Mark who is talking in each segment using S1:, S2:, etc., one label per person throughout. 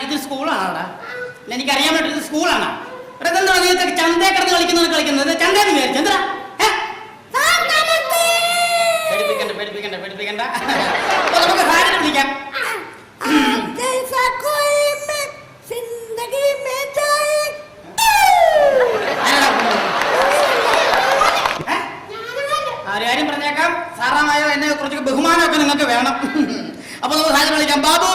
S1: ഇത് സ്കൂളാണോടാ? എനിക്കറിയാൻ പറ്റും ഇത് സ്കൂളാണ്. ഇവിടെ എന്താ നിങ്ങൾക്ക് ചന്തേ കിടന്ന് കളിക്കുന്നത് ചന്തേന്ന് വിചാരിച്ചു എന്താ? പേടിപ്പിക്കണ്ട നമുക്ക് സാധനം പിടിക്കാം. ഒരു കാര്യം പറഞ്ഞേക്കാം, സാറാമായോ എന്നെ കുറച്ച് ബഹുമാനമൊക്കെ നിങ്ങൾക്ക് വേണം. അപ്പൊ നമുക്ക് സാധനം കളിക്കാം. ബാബു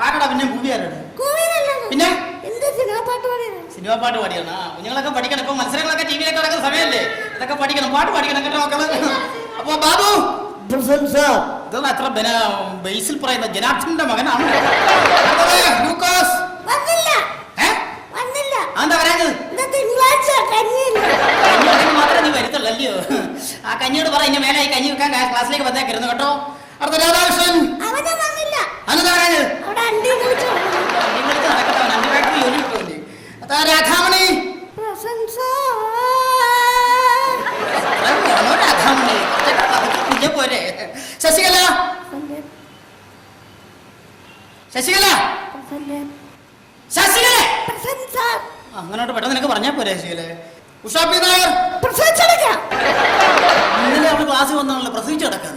S1: ആരടാ? പിന്നെ മൂവി ആരാണ്? പിന്നെ സിനിമ പാട്ട് പാടിയാണ്. കുഞ്ഞുങ്ങളൊക്കെ പഠിക്കണം. ഇപ്പൊ മത്സരങ്ങളൊക്കെ ടി വിയിലൊക്കെ നടക്കുന്ന സമയമല്ലേ, ഇതൊക്കെ പഠിക്കണം, പാട്ട് പഠിക്കണം കേട്ടോ മക്കള്. അപ്പൊ ബാബു ഇതൊന്നും അത്ര ബേസിൽ പറയുന്ന ജനാർദ്ദന്റെ മകനാണ്. എന്താ പറയാത്? മാത്രമേ നീ വരുത്തുള്ളൂ. ആ കഞ്ഞിയോട് പറ ഇനി മേലെ കഞ്ഞി വെക്കാൻ ക്ലാസ്സിലേക്ക് വന്നേക്കരുന്നു കേട്ടോ. അടുത്ത രാധാകൃഷ്ണൻ രാധാമണി പോരെ. ശശികല അങ്ങനോട്ട് പെട്ടെന്ന് നിനക്ക് പറഞ്ഞാ പോരെ. ശശികല ഉഷാപ്പി നായർ ഇന്നലെ അവള് ക്ലാസ്സിൽ വന്നാണല്ലോ പ്രസവിച്ചു കിടക്കാൻ.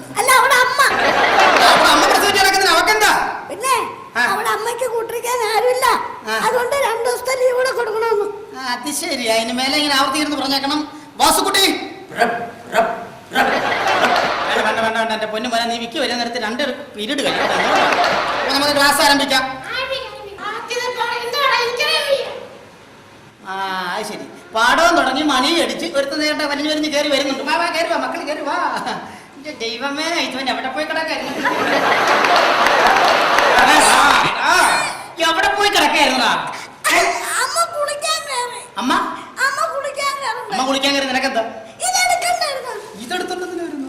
S1: അമ്മ പ്രസവിച്ചു കിടക്കുന്നതിന് അവക്കെന്താ?
S2: പിന്നെ അവിടെ അമ്മയ്ക്ക് കൂട്ടിരിക്കാൻ ആരുമില്ല, അതുകൊണ്ട് 2 ദിവസത്തെ ലീവ് കൂടെ കൊടുക്കണമെന്ന്.
S1: അത് ശരി. അതിന് മേലെ ഇങ്ങനെ ആവർത്തിയിരുന്നു പറഞ്ഞേക്കണം. വാസുക്കുട്ടി വേണ്ട എന്റെ പൊന്നു മോനെ, നീ വിക്കി വരുന്ന നേരത്തെ 2 പീരീഡ് കഴിയും. നമുക്ക് ക്ലാസ് ആരംഭിക്കാം. അത് ശരി. പാടവും തുടങ്ങി മണി അടിച്ച് ഒരുത്ത നേരത്തെ വലിഞ്ഞ് കയറി വരുന്നുണ്ട്. കയറി വാ മക്കൾ, കയറി വാ. ദൈവമേ, ഇവൻ എവിടെ പോയി കിടക്കായിരുന്നു? എവിടെ പോയി കിടക്കായിരുന്നടാ? അമ്മ കുളിക്കാൻ കയറി. നിനക്കെന്താ ഇതെടുത്തോണ്ടെന്ന് വരുന്നു?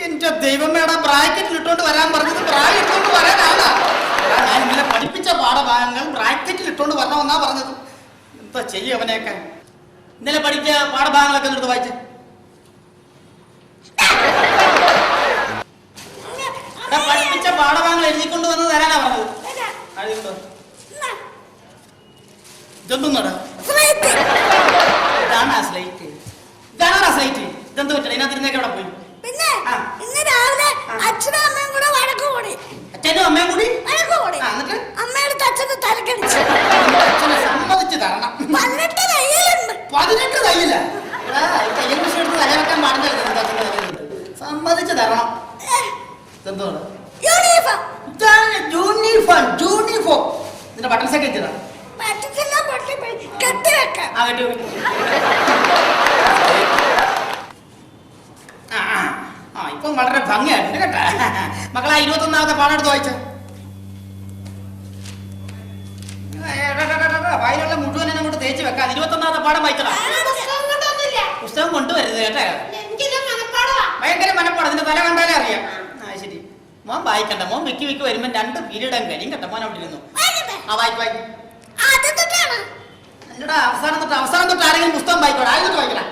S1: എന്റെ ദൈവമേടാ, ബ്രാക്കറ്റിൽ ഇട്ടോണ്ട് വരാൻ പറഞ്ഞത് ബ്രാക്കറ്റ് ഇട്ടോണ്ട് വരാനാണ്. ഞാൻ ഇന്നലെ പഠിപ്പിച്ച പാഠഭാഗങ്ങൾ ബ്രാക്കറ്റിൽ ഇട്ടോണ്ട് വരണമെന്നാ പറഞ്ഞത്. എന്താ ചെയ്യും അവനെയൊക്കെ? ഇന്നലെ പഠിച്ച പാഠഭാഗങ്ങളൊക്കെ എടുത്ത് വായിച്ച് പഠിപ്പിച്ച പാഠഭാഗങ്ങൾ എഴുതിക്കൊണ്ട് വന്ന് തരാനാ പറഞ്ഞത്. ഇതൊന്നും ഇതാണാ സ്ലൈറ്റ്? ഇതാണോ സ്ലൈറ്റ്? ഇതെന്ത് പറ്റില്ല? ഇതിനകത്തിരുന്നേക്ക് അവിടെ പോയി.
S2: പിന്നെ ഇന്ന് രാവിലെ അച്ഛനും അമ്മയും കൂടെ വഴക്ക് കൂടി.
S1: അച്ഛനും അമ്മയും കൂടി
S2: എന്നിട്ട് അമ്മയുടെ അച്ഛന് തലക്കടിച്ചു.
S1: സമ്മതിച്ചു തരണം.
S2: 18 തയ്യലുണ്ട്.
S1: 18 തയ്യല? തയ്യൽ മെഷീൻ എടുത്ത് തല വെക്കാൻ പാടുന്ന സമ്മതിച്ചു തരണം. എന്താണ് യൂണിഫോം? നിന്റെ ബട്ടൺസൊക്കെ എത്തിയതാ?
S2: കെട്ടി വെക്കാം.
S1: ഇപ്പം വളരെ ഭംഗിയായിട്ടുണ്ട് കേട്ടാ. മക്കളെ 21ാമത്തെ പാഠം എടുത്ത് വായിച്ച. വായിലുള്ള മുഴുവൻ അങ്ങോട്ട് തേച്ച് വെക്കാം. 21ാമത്തെ പാഠം വായിച്ചടാ. പുസ്തകം കൊണ്ടുവരുത് കേട്ടാ. ഭയങ്കര മനപ്പാടം. അതിന്റെ തല കണ്ടാലേ അറിയാം. ശരി, മോൻ വായിക്കണ്ട. മോൻ വിക്കി വരുമ്പോ 2 പീരീഡ് കഴിയും കേട്ടോ. മോൻ അവിടെ ഇരുന്നു. വായിക്കും. അല്ലടാ, അവസാനം തൊട്ട് ആരെങ്കിലും പുസ്തകം വായിക്കോടാ. ആരും തൊട്ട് വായിക്കടാ.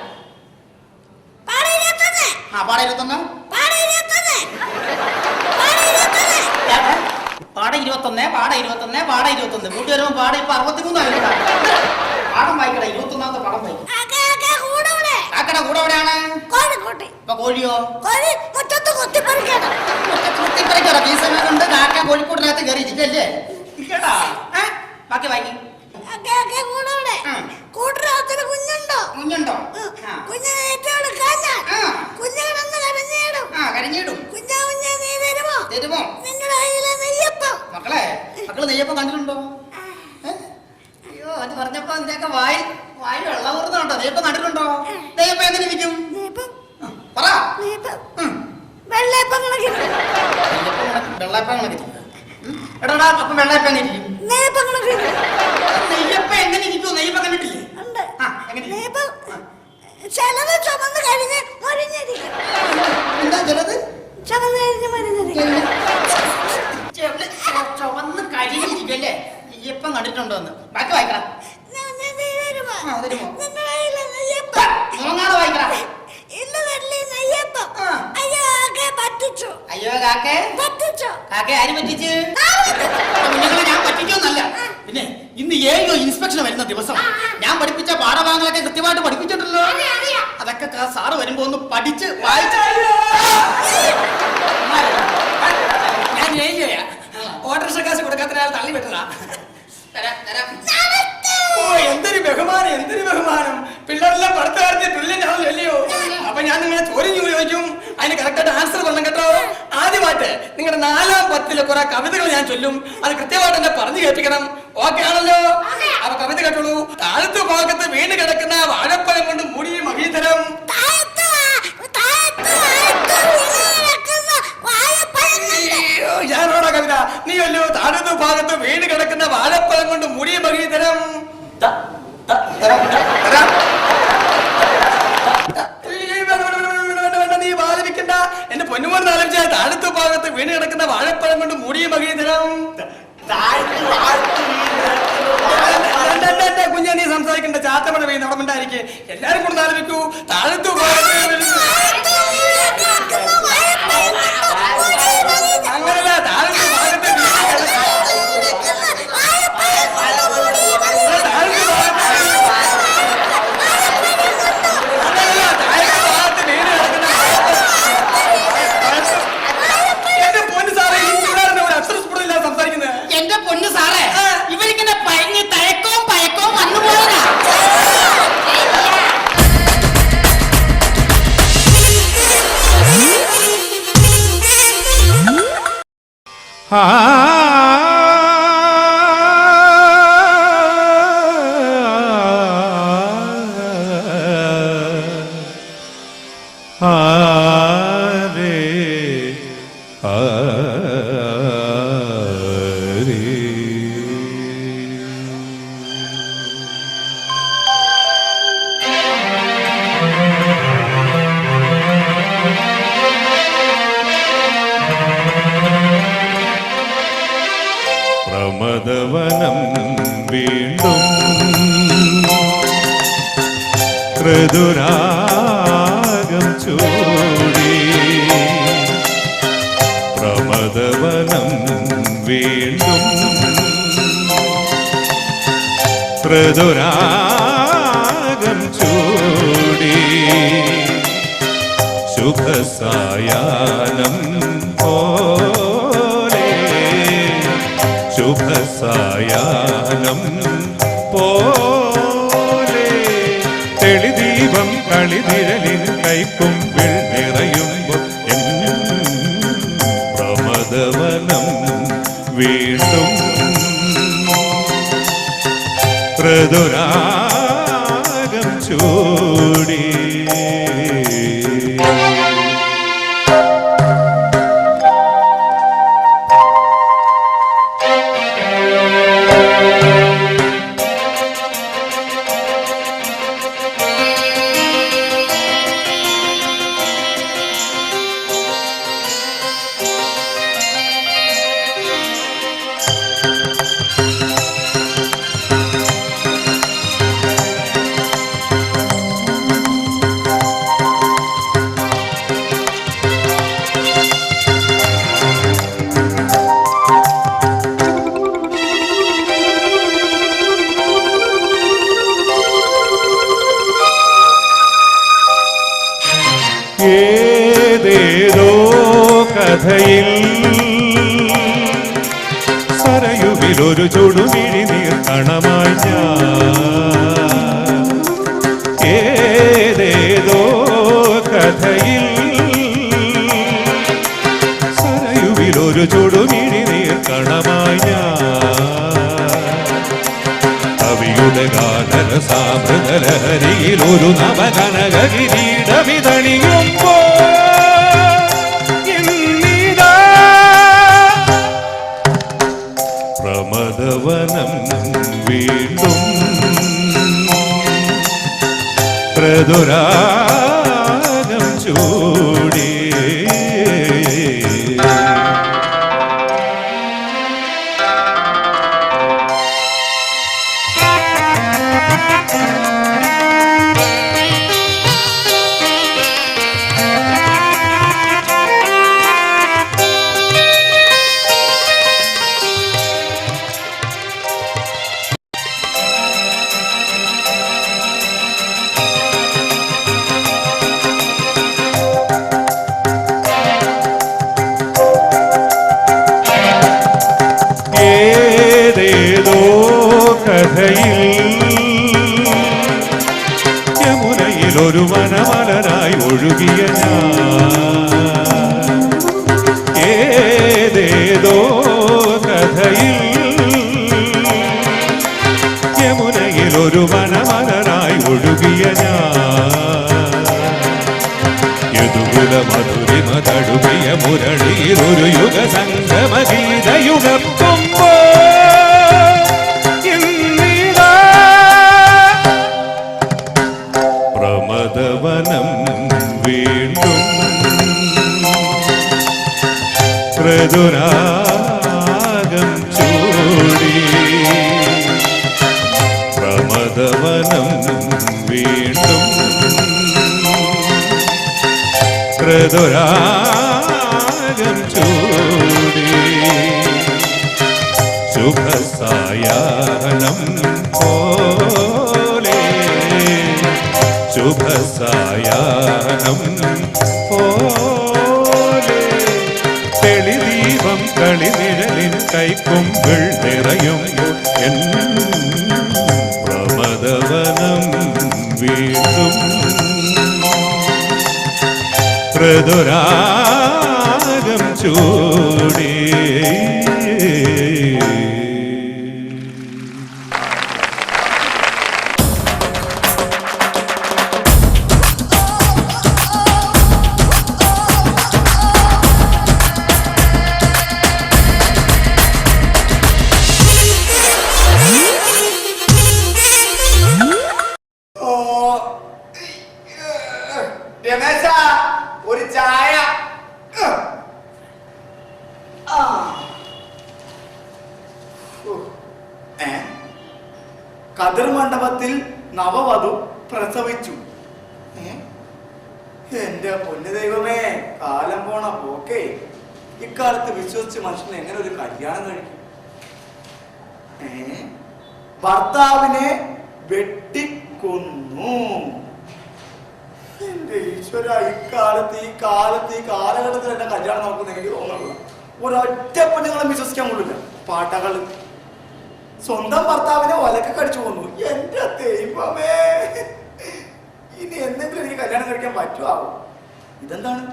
S1: പാഠം 21. പാഠം 21. കൂട്ടി വരുമ്പോ പാഠം ഇപ്പൊ 63 ആയിട്ടാ. പാഠം വായിക്കട. 21ാമത്തെ പാഠം വായിക്കും. കാക്കട കൂടെ എവിടെയാണ്? ഇപ്പൊ കോഴിയോ? മുറ്റത്ത് കുത്തിപ്പറിക്കട. ഈ സമയം കൊണ്ട് കാക്ക കോഴിക്കൂട്ടിനകത്ത് കയറി ഇരിക്കല്ലേ? ബാക്കി വാങ്ങി.
S2: കൂട്ടരാത്തിന് കുഞ്ഞുണ്ടോ?
S1: കുഞ്ഞുണ്ടോ?
S2: കുഞ്ഞിനെ ഏറ്റെടുക്കാൻ കുഞ്ഞുങ്ങളൊന്ന്
S1: കരഞ്ഞിടും.
S2: കുഞ്ഞാ കുഞ്ഞാ നീ തരുമോ?
S1: തരുമോ?
S2: നിങ്ങളുടെ കയ്യിലെ നെയ്യപ്പം.
S1: മക്കള് നെയ്യപ്പം കണ്ടിട്ടുണ്ടോ? അയ്യോ അത് പറഞ്ഞപ്പോ ഇതിനൊക്കെ വായിൽ വെള്ളം ഊർന്നുണ്ടോ? നെയ്യപ്പം കണ്ടിട്ടുണ്ടോ? നെയ്യപ്പം എങ്ങനെ ഇരിക്കും? പറ.
S2: വെള്ളയപ്പം കണക്കിന്.
S1: വെള്ളയപ്പം കണക്കിന്. എടാ അപ്പം വെള്ളയപ്പം എങ്ങനെ ഇരിക്കും?
S2: നെയ്യപ്പം കണക്കിന്.
S1: നെയ്യപ്പം എങ്ങനെ ഇരിക്കും? നെയ്യപ്പം കണ്ടിട്ടില്ലേ?
S2: നെയ്യപ്പം ചിലത് ചുമന്ന് കഴിഞ്ഞ് മൊരിഞ്ഞിരിക്കും.
S1: എന്താ ചിലത്?
S2: ചുമന്ന് കഴിഞ്ഞ് മൊരിഞ്ഞിരിക്കും.
S1: ചുവന്ന് കരിഞ്ഞിരിക്കല്ലേ? നെയ്യപ്പം കണ്ടിട്ടുണ്ടോ എന്ന് ബാക്കി വായിക്കണം. അയ്യോ കാക്കേ കാക്കേ ആര് പറ്റിച്ച്? കുഞ്ഞുങ്ങളെ ഞാൻ പറ്റിച്ചോന്നല്ല. പിന്നെ ഇന്ന് 7 ഇൻസ്പെക്ഷൻ വരുന്ന ദിവസം ഞാൻ പഠിപ്പിച്ച പാഠഭാഗങ്ങളൊക്കെ കൃത്യമായിട്ട് പഠിപ്പിച്ചിട്ടുണ്ടല്ലോ. അതൊക്കെ സാറ് വരുമ്പോ ഒന്ന് പഠിച്ച് വായിച്ച ഞാൻ ഓട്ടോറിക്ഷ കാശ് കൊടുക്കാത്ത തള്ളി വിട്ടതാ.
S3: എന്തൊരു ബഹുമാനം. പിള്ളേരെല്ലാം പഠിത്ത കാര്യത്തിൽ ബ്രില്യന്റ് ആണല്ലോ അല്ലയോ? അപ്പൊ ഞാൻ നിങ്ങളെ ചോദ്യം ചോദിക്കും, അതിന് കറക്റ്റായിട്ട് ആൻസർ പറഞ്ഞു കേട്ടോ. ആദ്യമായിട്ട് നിങ്ങളുടെ 4-ാം പത്തിലെ കുറെ കവിതകൾ ഞാൻ ചൊല്ലും, അത് കൃത്യമായിട്ട് എന്നെ പറഞ്ഞു കേൾപ്പിക്കണം. ഓക്കെ ആണല്ലോ? അപ്പൊ കവിത കേട്ടോളൂ. താഴത്തു ഭാഗത്ത് വീണ് കിടക്കുന്ന വാഴപ്പഴം കൊണ്ട് മൂടിയ മഹീതരം. ഞാനോടാ കവിത? നീയല്ലോ. താഴത്തു ഭാഗത്ത് വീണ് കിടക്കുന്ന വാഴപ്പഴം കൊണ്ട് മൂടിയ മഹീതരം. നീ ബാലപിക്കണ്ട. എന്റെ പൊന്നുമോൻ ആലോചിച്ച താഴത്തു ഭാഗത്ത് വീണ് കിടക്കുന്ന വാഴപ്പഴം കൊണ്ട് മൂടിയ മഹീതരം. കുഞ്ഞ നീ സംസാരിക്കണ്ട. ചാത്തമഴ പെയ്യുന്ന അവിടെ ഉണ്ടായിരിക്കെ. എല്ലാരും കൂടെ ആലോചിക്കൂ. താഴത്തു ഭാഗത്ത് അങ്ങനല്ല. താഴത്തു ഭാഗത്ത്
S1: എന്റെ പൊന്ന് സാറേ, ഇവരിങ്ങനെ പയങ്ങി തയക്കവും വന്നുപോയതാ.
S4: പ്രമദവനം വീണ്ടും ഋതുരാഗം ചൂടി. പ്രമദവനം വീണ്ടും ഋതുരാഗം ചൂടി. ശുഭസായാഹ്നം പോലെ ശുഭസായാഹ്നം പോലെ തെളിദീപം കളിനിഴലിൻ കൈക്കുമ്പിൾ നിറയുമ്പോൾ പ്രമദവനം വീണ്ടും ഋതുരാഗം ചൂടി. ഏതേതോ കഥയിൽ സരയുവി സരയുവിലൊരു ചുടുമിഴി നീർക്കണമായി ഞാൻ ഏതേതോ കഥയിൽ സരയുവിലൊരു ചുടുമിഴി നീർക്കണമായി ഞാൻ കവിയുടെ ഗാനരസാമൃതലഹരിയിൽ ഒരു നവകനക കിരീടമിതണിയുമ്പോ പ്രമദവനം വീണ്ടും പ്രതുരാഗം ചൂടി ഏതേതോ കഥയിൽ യമുനയിലൊരു വനമലരായി ഒഴുകിയ ഞാൻ ഏതേതോ കഥയിൽ യമുനയിലൊരു വനമലരായി ഒഴുകിയ ഞാൻ യദുകുല മധുരിമ തടുമിയ മുരളിയിലൊരു യുഗ സംഗമ ഗീതയുഗപ്പുമ്പോ പ്രമദവനം വീണ്ടും പ്രതുരാഗം ചൂടി പ്രമദവനം വീണ്ടും പ്രതുരാഗം ചൂടി ശുഭസായാഹ്നം പോലെ ശുഭസായാഹ്നം പോലെ തെളിദീപം കളിനിഴലിൻ കൈക്കൊമ്പിൾ നിറയുമ്പോൾ എൻ പ്രമദവനം വീണ്ടും പ്രതുരാഗം ചൂടി
S3: രമേശ ഒരു ചായ. കതിർ മണ്ഡപത്തിൽ നവവധു പ്രസവിച്ചു. എന്റെ പൊന്നു ദൈവമേ, കാലം പോണ പോക്കേ. ഇക്കാലത്ത് വിശ്വസിച്ച് മനുഷ്യന് എങ്ങനെ ഒരു കല്യാണം കഴിക്കും? ഭർത്താവിനെ വെട്ടിക്കൊന്നു. എന്റെ ഈശ്വര, ഈ കാലഘട്ടത്തിൽ എന്റെ കല്യാണം നോക്കുന്ന എനിക്ക് തോന്നുന്നില്ല. ഒരൊറ്റ പെണ്ണുങ്ങളെ വിശ്വസിക്കാൻ കൊള്ളില്ല. പാട്ടകള് സ്വന്തം ഭർത്താവിനെ ഒലക്കെ കടിച്ചു കൊന്നു. എന്റെ ദൈവമേ, ഇനി എന്തെങ്കിലും എനിക്ക് കല്യാണം കഴിക്കാൻ പറ്റുമോ? ഇതെന്താണ്?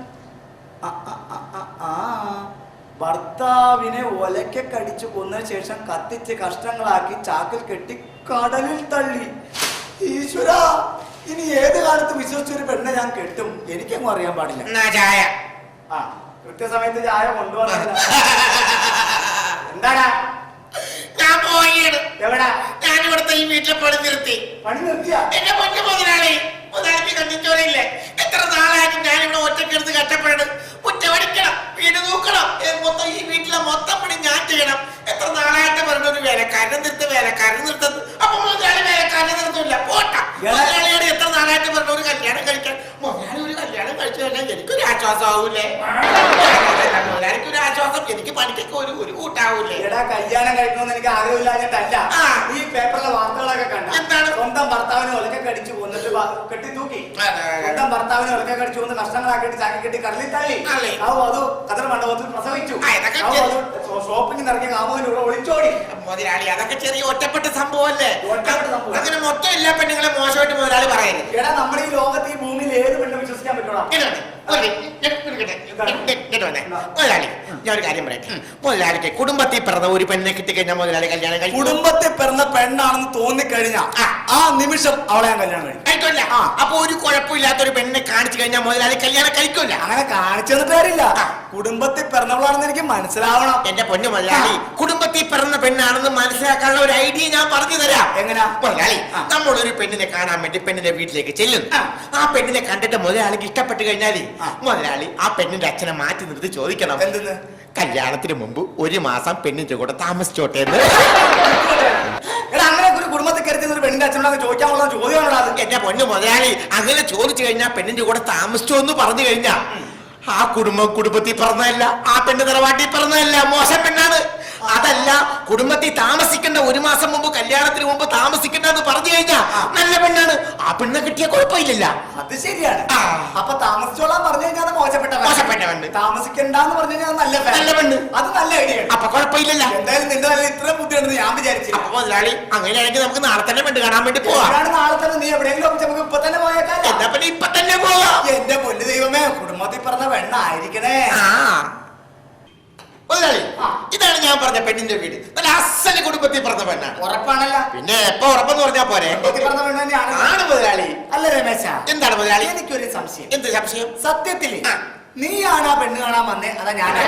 S3: ഭർത്താവിനെ ഒലക്കെ കടിച്ചു കൊന്നതിന് ശേഷം കത്തിച്ച് കഷ്ണങ്ങളാക്കി ചാക്കിൽ കെട്ടി കടലിൽ തള്ളി. ഈശ്വര, ഇനി ഏത് കാലത്ത് വിശ്വസിച്ചൊരു പെണ്ണെ ഞാൻ കെട്ടും? എനിക്കൊന്നും അറിയാൻ പാടില്ല.
S1: ചായ
S3: കൃത്യസമയത്ത് ചായ കൊണ്ടുപോകണം. എന്താടാ?
S1: ഞാൻ പോവുകയാണ്.
S3: എവിടാ?
S1: ഞാൻ ഇവിടുത്തെ ഈ വീട്ടിലെ പണി നിർത്തി.
S3: പണി നിർത്തിയാ?
S1: എന്റെ പൊന്നു മുതലാളിക്ക് കണ്ടിച്ചോറില്ലേ? എത്ര നാളായിട്ട് ഞാൻ ഇവിടെ ഒറ്റക്കെടുത്ത് കഷ്ടപ്പെടുന്നത്. കുറ്റമടിക്കണം, വീട് നോക്കണം, മൊത്തം ഈ വീട്ടിലെ മൊത്തം പണി ഞാൻ ചെയ്യണം. എത്ര നാളായിട്ട് പറഞ്ഞൊരു വേലക്കാരനെ നിർത്തുന്നു. അപ്പൊ മുതലാളി വേലക്കാരനെ നിർത്തില്ല. പോട്ടാ, മുതലാളിയോട് എത്ര നാളായിട്ട് പറഞ്ഞ ഒരു കല്യാണം കഴിക്കാൻ. മുതലാളി ഒരു കല്യാണം കഴിച്ചു കഴിഞ്ഞാൽ എനിക്കൊരു ആശ്വാസം ആവൂലേ? മുതലാളിക്ക് ഒരു ആശ്വാസം, എനിക്ക് പണിക്കൊക്കെ ഒരു കൂട്ടാവൂലേ?
S3: കല്യാണം കഴിക്കണമെന്ന് എനിക്ക് ആഗ്രഹമില്ലാഞ്ഞിട്ടല്ല. ഈ പേപ്പറിലെ വാർത്തകളൊക്കെ കണ്ട
S1: എന്താണ്?
S3: സ്വന്തം
S5: ഭർത്താവിനെ ഒലക്കെ കടിച്ചു കൊന്നിട്ട് കെട്ടി തൂക്കി. സ്വന്തം ഭർത്താവിനെ ഒലക്കെ കടിച്ചു കൊന്ന് കഷ്ണങ്ങളാക്കിയിട്ട് ചാക്കി കെട്ടി കടലിൽ തള്ളി. അത് കതിർ മണ്ഡപത്തിൽ പ്രസവിച്ചു. ഷോപ്പിംഗ് ഇറങ്ങിയ കാമുവിലൂടെ ഒളിച്ചോടി.
S6: മുതലാളി അതൊക്കെ ചെറിയ ഒറ്റപ്പെട്ട സംഭവമല്ലേ? അങ്ങനെ മൊത്തം എല്ലാ പെണ്ണുങ്ങളെ മോശമായിട്ട് മുതലാളി പറയുന്നത്.
S5: എടാ നമ്മുടെ ഈ ലോകത്ത് ഈ ഭൂമിയിൽ ഏത് പെണ്ണും വിശ്വസിക്കാൻ പറ്റൂടാ.
S6: മുതലാളി ഞാൻ ഒരു കാര്യം പറയട്ടെ. മുതലാളിക്ക് കുടുംബത്തിൽ പിറന്ന ഒരു പെണ്ണിനെ കിട്ടിക്കഴിഞ്ഞാൽ മുതലാളി കല്യാണം കഴിക്കും.
S5: കുടുംബത്തിൽ പിറന്ന പെണ്ണാണെന്ന് തോന്നിക്കഴിഞ്ഞാൽ ആ നിമിഷം അവളെ ഞാൻ കല്യാണം കഴിക്കും.
S6: കഴിക്കില്ല. അപ്പൊ ഒരു കുഴപ്പമില്ലാത്ത ഒരു പെണ്ണിനെ കാണിച്ചു കഴിഞ്ഞാൽ മുതലാളി കല്യാണം കഴിക്കില്ല.
S5: അങ്ങനെ കാണിച്ചു തന്നിട്ടില്ല. കുടുംബത്തിൽ പിറന്നവളാണെന്ന് എനിക്ക് മനസ്സിലാവണം.
S6: എന്റെ പൊന്നു മുതലാളി, കുടുംബത്തിൽ പിറന്ന പെണ്ണാണെന്ന് മനസ്സിലാക്കാനുള്ള ഒരു ഐഡിയ ഞാൻ പറഞ്ഞു തരാം.
S5: എങ്ങനെയാ
S6: മുതലാളി? നമ്മളൊരു പെണ്ണിനെ കാണാൻ വേണ്ടി പെണ്ണിന്റെ വീട്ടിലേക്ക് ചെല്ലുന്നു. ആ പെണ്ണിനെ കണ്ടിട്ട് മുതലാളിക്ക് ഇഷ്ടപ്പെട്ട് കഴിഞ്ഞാല് മുതലാളി ആ പെണ്ണിന്റെ അച്ഛനെ മാറ്റി നിർത്തി ചോദിക്കണം,
S5: എന്തെന്ന്?
S6: കല്യാണത്തിന് മുമ്പ് ഒരു മാസം പെണ്ണിന്റെ കൂടെ താമസിച്ചോട്ടെ എന്ന്.
S5: അങ്ങനെ ഒരു കുടുംബത്തിൽ കരുതി ഒരു പെണ്ണിന്റെ അച്ഛനോട് ചോദിക്കാനുള്ള ചോദ്യമാണോ അത്?
S6: എന്റെ പൊന്നു മുതലാളി, അങ്ങനെ ചോദിച്ചു കഴിഞ്ഞാൽ പെണ്ണിന്റെ കൂടെ താമസിച്ചോ എന്ന് പറഞ്ഞു കഴിഞ്ഞാ ആ കുടുംബത്തിൽ പറഞ്ഞതല്ല, ആ പെണ്ണ് തറവാട്ടിൽ പറഞ്ഞതല്ല, മോശം പെണ്ണാണ്. അതല്ല, കുടുംബത്തിൽ താമസിക്കേണ്ട ഒരു മാസം മുമ്പ് കല്യാണത്തിന് മുമ്പ് താമസിക്കണ്ടെന്ന് പറഞ്ഞു കഴിഞ്ഞാ നല്ല പെണ്ണാണ്. ആ പെണ്ണെ കിട്ടിയ കുഴപ്പമില്ല.
S5: അത് ശരിയാണ്. അപ്പൊ താമസിച്ചോളാൻ പറഞ്ഞു കഴിഞ്ഞാൽ മോശപ്പെട്ട
S6: പെണ്ണ്,
S5: താമസിക്കണ്ടെന്ന് പറഞ്ഞു കഴിഞ്ഞാൽ നല്ല പെണ്ണ്. അത് നല്ല ഐഡിയ.
S6: അപ്പൊ കുഴപ്പമില്ലല്ലോ.
S5: എന്തായാലും നിന്റെ നല്ല ഇത്ര ബുദ്ധിയുണ്ടെന്ന് ഞാൻ വിചാരിച്ചു.
S6: അപ്പൊ മുതലാളി അങ്ങനെയാണെങ്കിൽ നമുക്ക് നാളെ തന്നെ പെണ്ണ് കാണാൻ വേണ്ടി പോവാം.
S5: നാളെ തന്നെ നീ എവിടെയെങ്കിലും നമുക്ക് ഇപ്പൊ തന്നെ പോയേക്കാം.
S6: എന്നാ പിന്നെ ഇപ്പൊ തന്നെ പോവാം.
S5: എന്റെ പൊന്നു ദൈവമേ, കുടുംബത്തിൽ പറഞ്ഞ പെണ്ണായിരിക്കണേ.
S6: മുതലാളി, ഇതാണ് ഞാൻ പറഞ്ഞ പെണ്ണിന്റെ വീട്. നല്ല അസല് കുടുംബത്തിൽ പറഞ്ഞ പെണ്ണാണ്.
S5: ഉറപ്പാണല്ലോ.
S6: പിന്നെ എപ്പോ ഉറപ്പെന്ന് പറഞ്ഞാ പോരെ?
S5: പറഞ്ഞ പെണ്ണ് തന്നെയാണ്.
S6: ആണ് മുതലാളി.
S5: അല്ല രമേശ,
S6: എന്താണ് മുതലാളി?
S5: എനിക്കൊരു സംശയം.
S6: എന്ത് സംശയം?
S5: സത്യത്തില് നീയാണ് ആ പെണ്ണ് കാണാൻ വന്നേ അതാ ഞാനാ?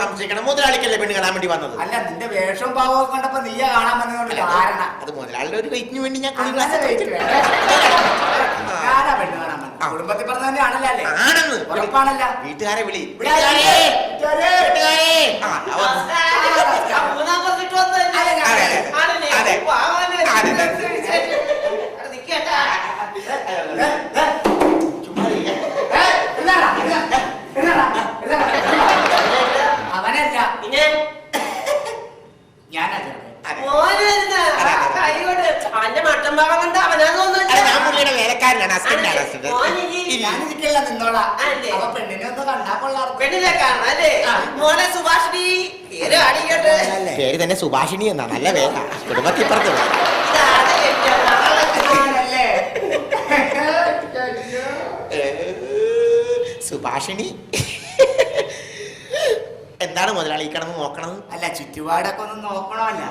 S6: സംശയിക്കണം. മുതലാളിക്കല്ലേ പെണ്ണ് കാണാൻ വേണ്ടി വന്നത്?
S5: അല്ല, നിന്റെ വേഷവും ഭാവമൊക്കെ കണ്ടപ്പോ നീയാ കാണാൻ വന്നതുകൊണ്ട് കാരണം
S6: അത് മുതലാളിയുടെ ഒരു വെയിറ്റിന് വേണ്ടി ഞാൻ
S5: ഞാനാ പെണ്ണ് കാണാൻ വന്നത്. കുടുംബത്തിൽ പറഞ്ഞ തന്നെയാണല്ലോ അല്ലേ?
S6: ആണെന്ന്
S5: ഉറപ്പാണല്ല.
S6: വീട്ടുകാരെ വിളി.
S5: അവനല്ല ഞാനാ. ഞാനിരിക്കല്ല നിന്നോളാ. അപ്പൊ പെണ്ണിനെ ഒന്ന് കണ്ടാ കൊള്ളാം.
S7: പെണ്ണിനെ കാണാല്ലേ? മോനെ സുഭാഷിണി
S6: പേര് തന്നെ സുഭാഷിണി എന്നാ. നല്ല പേരാ. കുടുംബത്തിൽ പറഞ്ഞത് സുഭാഷിണി. എന്താണ് മുതലാളി ഈ കിടന്ന് നോക്കണത്?
S5: അല്ല, ചുറ്റുപാടൊക്കെ ഒന്ന് നോക്കണമല്ല.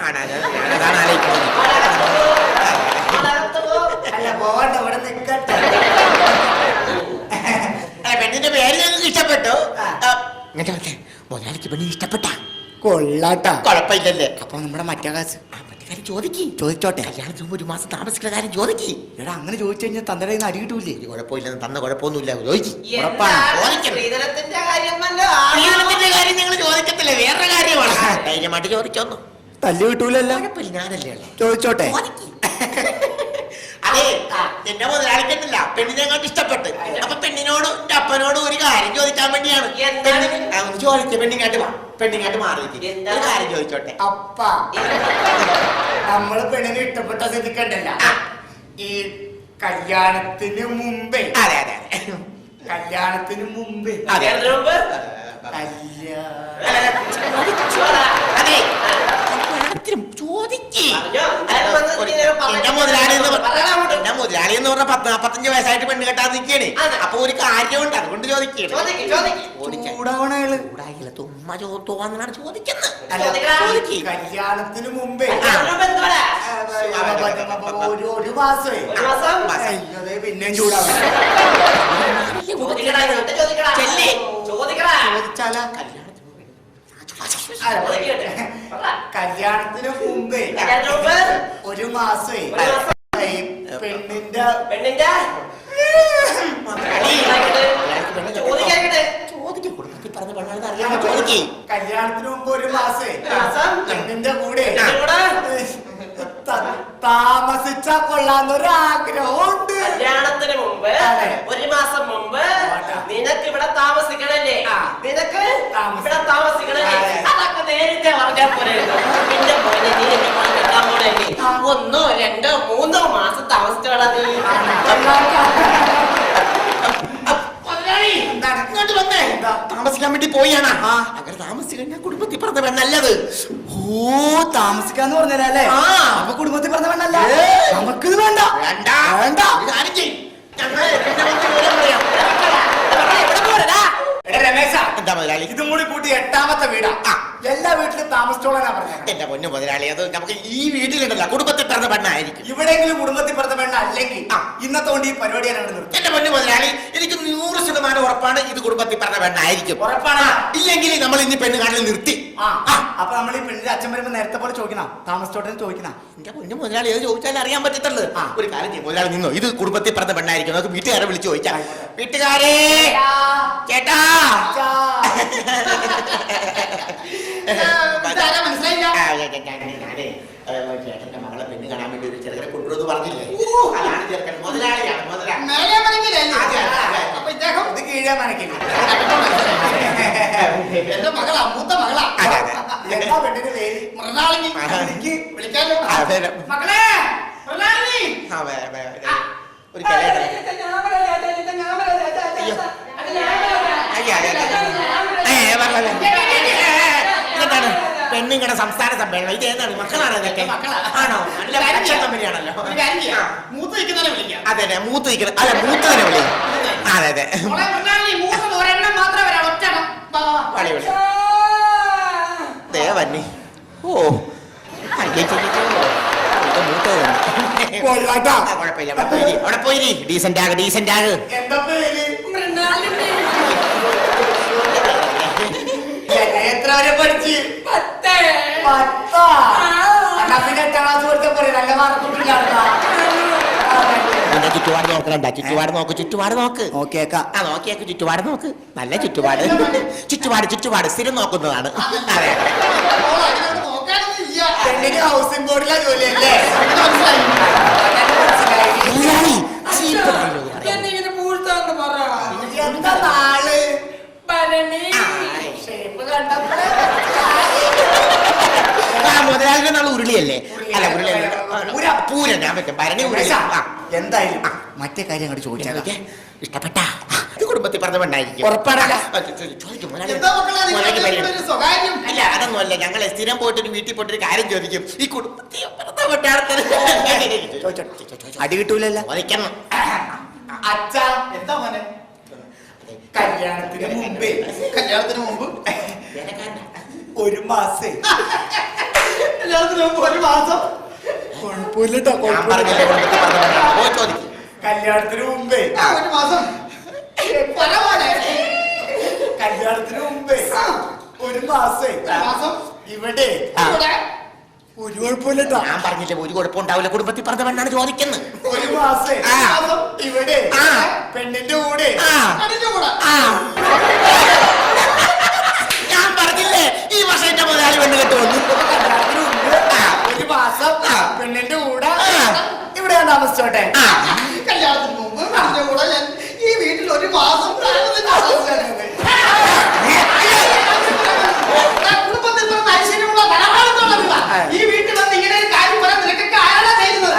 S5: അല്ല, പോകണ്ട, ഇവിടെ നിക്കട്ടെ.
S6: പെണ്ണിന്റെ പേര് ഞങ്ങൾക്ക് ഇഷ്ടപ്പെട്ടു. മുതലാളിക്ക് പെണ്ണിന് ഇഷ്ടപ്പെട്ട
S5: കൊള്ളാട്ടാ.
S6: കുഴപ്പമില്ലല്ലേ?
S5: അപ്പൊ നമ്മുടെ മറ്റേ കാശ്
S6: ചോദിച്ചോട്ടെ. കല്യാണത്തിന് ഒരു മാസം താമസിക്കുന്ന കാര്യം ചോദിക്കി.
S5: എടാ, അങ്ങനെ ചോദിച്ചു കഴിഞ്ഞാൽ തന്റെ കയ്യിൽ നിന്ന് അടി കിട്ടൂലേ?
S6: കുഴപ്പമില്ലെന്ന് തന്ന കുഴപ്പമൊന്നുമില്ല. ചോദിച്ചു.
S7: സ്ത്രീധനത്തിന്റെ കാര്യമല്ലോ.
S6: സ്ത്രീധനത്തിന്റെ കാര്യം ഞങ്ങൾ ചോദിക്കത്തില്ല, വേറെ കാര്യമാണ്. ധൈര്യമായിട്ട് ചോദിച്ചോന്നു.
S5: തല്ലു കിട്ടൂലല്ലോ.
S6: കുഴപ്പമില്ല, ഞാനല്ലേ
S5: ചോദിച്ചോട്ടെ.
S6: അതെ, എന്റെ മുതലാളിക്കുന്നില്ല പെണ്ണിനെ കണ്ട് ഇഷ്ടപ്പെട്ട്. അപ്പൊ പെണ്ണിനോട് എന്റെ അപ്പനോട് ഒരു കാര്യം ചോദിക്കാൻ വേണ്ടിയാണ്. ചോദിച്ചു. പെണ്ണിങ്ങാട്ട് മാറിയിട്ട് ഒരു കാര്യം ചോദിച്ചോട്ടെ.
S5: അപ്പ നമ്മള് പെണ്ണിനെ ഇഷ്ടപ്പെട്ട സ്ഥിതിക്കണ്ടല്ല, ഈ കല്യാണത്തിന് മുമ്പേ.
S6: അതെ അതെ
S5: കല്യാണത്തിന് മുമ്പേ
S6: അതെ
S7: അതിനു മുമ്പ്
S6: അതെ എന്റെ മുതലാളി എന്ന് പറഞ്ഞ 45 വയസ്സായിട്ട് പെണ്ണ് കെട്ടാൻ നിൽക്കണേ. അപ്പൊ ഒരു കാര്യമുണ്ട്, അതുകൊണ്ട് ചോദിക്കണേ. തുമ്മ തോന്നാണ് ചോദിക്കുന്നത്.
S5: കല്യാണത്തിന് മുമ്പേ ഒരു മാസമേ പിന്നെയും ചൂടാവും. ചോദിച്ചാലാ കല്യാണത്തിന് മുമ്പേ ഒരു മാസമേ പെണ്ണിന്റെ കല്യാണത്തിന് മുമ്പ് ഒരു മാസേ പെണ്ണിന്റെ കൂടെ താമസിച്ചാ കൊള്ളാന്നൊരു ആഗ്രഹമുണ്ട്.
S7: കല്യാണത്തിന് മുമ്പ് ഒരു മാസം മുമ്പ് നിനക്ക് ഇവിടെ താമസിക്കണല്ലേ? നിനക്ക് ഇവിടെ താമസിക്കണല്ലേ? അതൊക്കെ നേരത്തെ പറഞ്ഞാൽ പോലെ. നിന്റെ പോലെ നീ എന്നെ കെട്ടാൻ പോണല്ലേ? 1, 2, 3
S6: വേണ്ടി പോയാണ്. അങ്ങനെ താമസിച്ചു കഴിഞ്ഞാൽ കുടുംബത്തിൽ പറഞ്ഞ പെണ്ണല്ലത്.
S5: ഓ, താമസിക്കാന്ന് പറഞ്ഞല്ലേ? അപ്പൊ കുടുംബത്തിൽ പറഞ്ഞ പെണ്ണല്ല. നമുക്കിത് വേണ്ട.
S6: വേണ്ട
S5: വേണ്ട.
S6: കാര്യം ചെയ്യ്. ഞങ്ങള് പിന്നെ വന്ന് വിവരം പറയാം. എന്താ മുതലാളി?
S5: ഇതും കൂടി കൂട്ടി 8ാമത്തെ വീടാ. എല്ലാ വീട്ടിലും താമസിച്ചോളാനാ പറഞ്ഞത്.
S6: എന്റെ പൊന്നു മുതലാളി, അത് നമുക്ക് ഈ വീട്ടിലുണ്ടല്ല കുടുംബത്തിൽ പറഞ്ഞ പെണ്ണായിരിക്കും.
S5: ഇവിടെയെങ്കിലും കുടുംബത്തിൽ പറഞ്ഞ പെണ്ണ അല്ലെങ്കിൽ ഇന്നത്തെ കൊണ്ട് ഈ പരിപാടി ഞാൻ നിർത്തും.
S6: എന്റെ പൊന്നു മുതലാളി, എനിക്ക് 100% ഉറപ്പാണ് ഇത് കുടുംബത്തിൽ പറഞ്ഞ പെണ്ണായിരിക്കും.
S5: ഉറപ്പാണ്.
S6: ഇല്ലെങ്കിൽ നമ്മൾ ഇനി പെണ്ണ് കാണൽ നിർത്തി.
S5: അപ്പൊ നമ്മൾ ഈ പെണ്ണിന്റെ അച്ഛൻ വരുമ്പോ നേരത്തെ പോലെ ചോദിക്കണം, താമസിച്ചോട്ടെ ചോദിക്കണം.
S6: എന്റെ പൊന്നു മുതലാളി, അത് ചോദിച്ചാൽ അറിയാൻ പറ്റത്തുള്ളൂ. ഒരു കാര്യം ചെയ്യും മുതലാളി, നിന്നോ, ഇത് കുടുംബത്തിൽ പറഞ്ഞ പെണ്ണായിരിക്കും. നമുക്ക് വീട്ടുകാരെ വിളിച്ച് ചോദിക്കാം. വീട്ടുകാരെ, ചേട്ടാ,
S1: മനസ്സിലായില്ല.
S6: ചേട്ടന്റെ മകളെ പെണ്ണ് കാണാൻ വേണ്ടി ഒരു ചെറുക്കനെ കൊണ്ടുവന്ന് പറഞ്ഞില്ലേ? അതാണ് ചെറുക്കൻ. മുതലാളിയാണ് മുതലാളി.
S1: അപ്പൊ ഇദ്ദേഹം
S5: ഇത് കീഴാ മനക്കില്ല.
S1: എന്റെ മകളാ, മൂത്ത മകളാ.
S5: എന്താ പെണ്ണിന്റെ പേര്?
S1: മൃണാളിനി. എനിക്ക് വിളിക്കാലോ. മകളെ മൃണാളിനി.
S6: ഒരു കളിയാണ്. ഇതെന്താണ് പെണ്ണുങ്ങളുടെ സംസ്ഥാന സമ്മേളനം? ഇത് ഏതാണ്? മക്കളാണ് ഇതൊക്കെ? ആണോ? നല്ല കമ്പനിയാണല്ലോ.
S1: മൂത്ത് നിൽക്കുന്നവരെ വിളിക്കാം.
S6: അതെ അതെ, മൂത്ത് നിൽക്കുന്നത്. അല്ല, മൂത്തതിനെ വിളിക്കാം. അതെ അതെ,
S1: ഒരെണ്ണം മാത്രമേ വരാം. ഒറ്റ
S6: വളി വിളി ദേവന്നി. ഓ, കുഴപ്പമില്ല. അവിടെ പോയി ഡീസന്റ് ആക്, ഡീസന്റ് ആക്.
S5: എന്താ പേര്? എത്ര വരെ പഠിച്ച്? 10. പിന്നെ 8ാം ക്ലാസ് കൊടുത്ത പോലെ നല്ല മാർക്കൊന്നും
S6: നിന്റെ ചുറ്റുപാട് നോക്കണ്ട. ചുറ്റുപാട് നോക്ക്, ചുറ്റുപാട് നോക്ക്.
S5: നോക്കിയേക്കാം.
S6: നോക്കിയേക്ക്, ചുറ്റുപാട് നോക്ക്. നല്ല ചുറ്റുപാട്. ചുറ്റുപാട് സ്ഥിരം നോക്കുന്നതാണ്. അതെ,
S5: പെണ്ണിന് ഹൗസിംഗ് ബോർഡിലെ ജോലിയല്ലേ? എന്താ നാള്?
S6: മുതലാളിന്റെ നാള് ഉരുളിയല്ലേ? അല്ല, ഉരുളിയല്ല, പൂരം. ഞാൻ പറ്റും ഭരണി.
S5: എന്തായാലും മറ്റേ കാര്യം അങ്ങോട്ട് ചോദിച്ചാൽ
S6: ഇഷ്ടപ്പെട്ട കുടുംബത്തിൽ പറഞ്ഞ പെണ്ണായിരിക്കും.
S5: ഉറപ്പാണല്ല?
S6: അല്ല, അതൊന്നുമല്ല. ഞങ്ങളെ സ്ഥിരം പോയിട്ടൊരു വീട്ടിൽ പോയിട്ടൊരു കാര്യം ചോദിക്കും. ഈ കുടുംബത്തിൽ
S5: അടി കിട്ടൂലല്ല?
S6: ചോദിക്കണം.
S5: അച്ഛാ, എന്താ മോനെ? കല്യാണത്തിന് മുമ്പ് ഒരു മാസം കുഴപ്പമില്ലട്ടോ. കല്യാണത്തിന് മുമ്പേ ഒരു മാസം ഇവിടെ ഒരു കുഴപ്പമില്ലട്ടോ.
S6: ഞാൻ പറഞ്ഞില്ലേ, ഒരു കുഴപ്പമുണ്ടാവില്ല. കുടുംബത്തിൽ പറഞ്ഞ പെണ്ണാണ് ചോദിക്കുന്നത്.
S5: ഒരു മാസം ഇവിടെ പെണ്ണിന്റെ കൂടെ.
S6: ഞാൻ പറഞ്ഞില്ലേ, ഈ വർഷം എന്റെ മുതലാളി പെണ്ണ് കെട്ട് വന്നു.
S5: ഒരു മാസം പെണ്ണിന്റെ കൂടെ ഇവിടെയാണ് താമസിച്ചോട്ടെ.
S1: കല്യാണത്തിന് മുമ്പ് പെണ്ണിന്റെ കൂടെ ഞാൻ ഈ വീട്ടിൽ ഒരു മാസം കുടുംബത്തിൽ പറഞ്ഞ ഐശ്വര്യമുള്ള ധനമാണെന്നുള്ളത്. ഈ വീട്ടിൽ വന്ന് ഇങ്ങനെ ഒരു കാര്യം പറയാൻ നിനക്കൊക്കെ ആരാ ചെയ്യുന്നത്?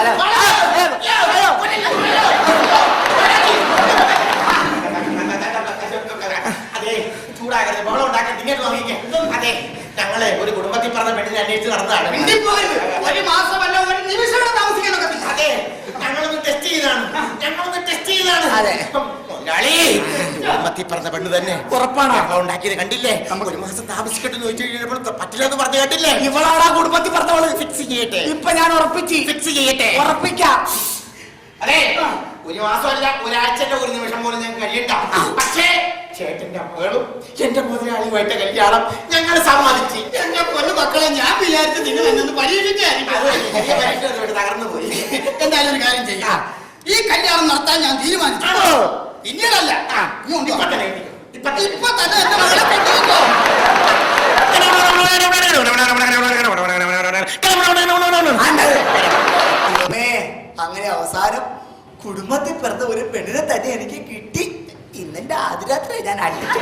S6: അതെ, ചൂടാകരുത്, ബഹളം ഉണ്ടാക്കരുത്. ഇങ്ങോട്ട് നോക്കിക്കേ. അതെ, ഞങ്ങള് ഒരു കുടുംബത്തിൽ പറഞ്ഞ പെണ്ണിനെ അന്വേഷിച്ച് നടന്നതാണ്.
S1: ഒരു മാസമല്ല, ഒരു നിമിഷം താമസിക്കാനൊക്കെ.
S6: അതെ, ഞങ്ങളൊന്ന് ടെസ്റ്റ് ചെയ്താണ്. അതെ, കുടുംബത്തിൽ പറഞ്ഞ പെണ്ണ് തന്നെ.
S5: ഉറപ്പാണ്.
S6: ഉണ്ടാക്കിയത് കണ്ടില്ലേ? ഒരു മാസം താമസിക്കട്ടെ ചോദിച്ചു കഴിഞ്ഞപ്പോൾ പറ്റില്ലെന്ന് പറഞ്ഞു കേട്ടില്ലേ?
S5: ഇവളാടാ കുടുംബത്തിൽ പറഞ്ഞവള്.
S6: ഫിക്സ് ചെയ്യട്ടെ.
S5: ഇപ്പൊ ഞാൻ ഫിക്സ് ചെയ്യട്ടെ. ഉറപ്പിക്കാം.
S6: അതെ, ഒരു മാസമല്ല, ഒരാഴ്ചന്റെ ഒരു നിമിഷം പോലും ഞാൻ കഴിയണ്ട. പക്ഷേ ചേട്ടന്റെ മകളും എന്റെ മുതലാളിയുമായിട്ട് കല്യാണം ഞങ്ങൾ സമ്മതിച്ചു.
S1: എന്റെ പൊന്നു മക്കളെ, ഞാൻ വിചാരിച്ചു നിങ്ങൾ എന്നൊന്ന് പരീക്ഷിക്കായിരിക്കും.
S6: തകർന്നു പോയി.
S1: എന്തായാലും ഒരു കാര്യം ചെയ്യാം. ഈ കല്യാണം നടത്താൻ ഞാൻ തീരുമാനിച്ചു. പിന്നീടല്ല, ഇപ്പൊ തന്നെ എന്റെ മകളെ കെട്ടിക്കോ.
S5: അങ്ങനെ അവസാനം കുടുംബത്തിൽ പിറന്ന ഒരു പെണ്ണിനെ തന്നെ എനിക്ക് കിട്ടി. ഇന്നെന്റെ ആദ്യരാത്രി ഞാൻ അടിച്ചു.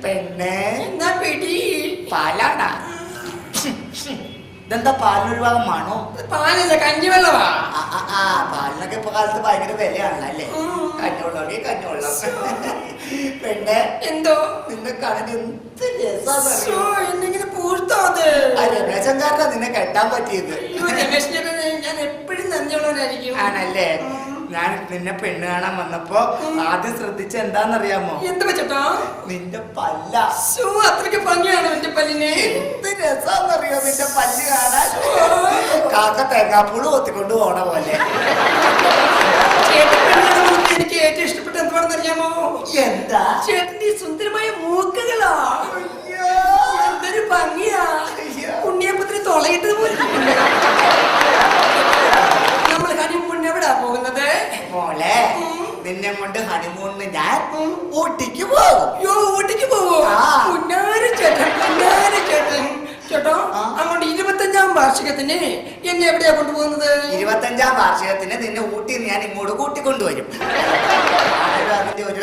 S5: പെണ്ണെ പാലാടാ. ഇതെന്താ പാലിനൊരു ഭാഗം മണോ?
S3: പാലല്ല, കഞ്ഞിവെള്ളവാ.
S5: പാലിനൊക്കെ ഇപ്പൊ കാലത്ത് ഭയങ്കര വിലയാണല്ലോ അല്ലേ? കഞ്ഞിവെള്ളം കഞ്ഞിവെള്ളം. പെണ്ണെ,
S3: എന്തോ
S5: നിന്നെ കാണാൻ എന്ത് രസാന്നറിയോ?
S3: എന്തെങ്കിലും പൂർത്താത്
S5: രമേശൻകാരനാ നിന്നെ കെട്ടാൻ പറ്റിയത്.
S3: ഞാൻ എപ്പോഴും നന്ദിയുള്ളവനായിരിക്കും.
S5: ആണല്ലേ? ഞാൻ നിന്നെ പെണ്ണ് കാണാൻ വന്നപ്പോ ആദ്യം ശ്രദ്ധിച്ച എന്താന്നറിയാമോ?
S3: എന്ത് വെച്ചോ?
S5: നിന്റെ പല്ല.
S3: അത്രയ്ക്ക് ഭംഗിയാണോ എന്റെ പല്ലിന്?
S5: എന്ത് രസാന്നറിയോ നിന്റെ പല്ല് കാണാൻ? കാക്ക തേങ്ങാപ്പൂള് കൊത്തിക്കൊണ്ട് പോണ പോലെ.
S3: എനിക്ക് ഏറ്റവും ഇഷ്ടപ്പെട്ട എന്താണെന്ന് അറിയാമോ?
S5: എന്താ?
S3: ചേട്ടന്റെ സുന്ദരമായ മൂക്കുകളാ. എന്തൊരു ഭംഗിയാ. ഉണ്ണിയപ്പത്തിന് തുളയിട്ടത് പോലെ. നമ്മൾ ഹണിമൂണിന് എവിടാ പോകുന്നത്?
S5: മോളെ, നിന്നെ കൊണ്ട് ഹണിമൂണിന് ഞാൻ ഊട്ടിക്ക് പോകും.
S3: ഊട്ടിക്ക് പോവോ? ചേട്ടൻ ചേട്ടോ, അങ്ങോട്ട് 25ാം വാർഷികത്തിന് എന്നെ എവിടെയാ കൊണ്ടുപോകുന്നത്?
S5: 25ാം വാർഷികത്തിന് നിന്നെ ഊട്ടിന്ന് ഞാൻ ഇങ്ങോട്ട് കൂട്ടിക്കൊണ്ടുവരും. അതിന്റെ ഒരു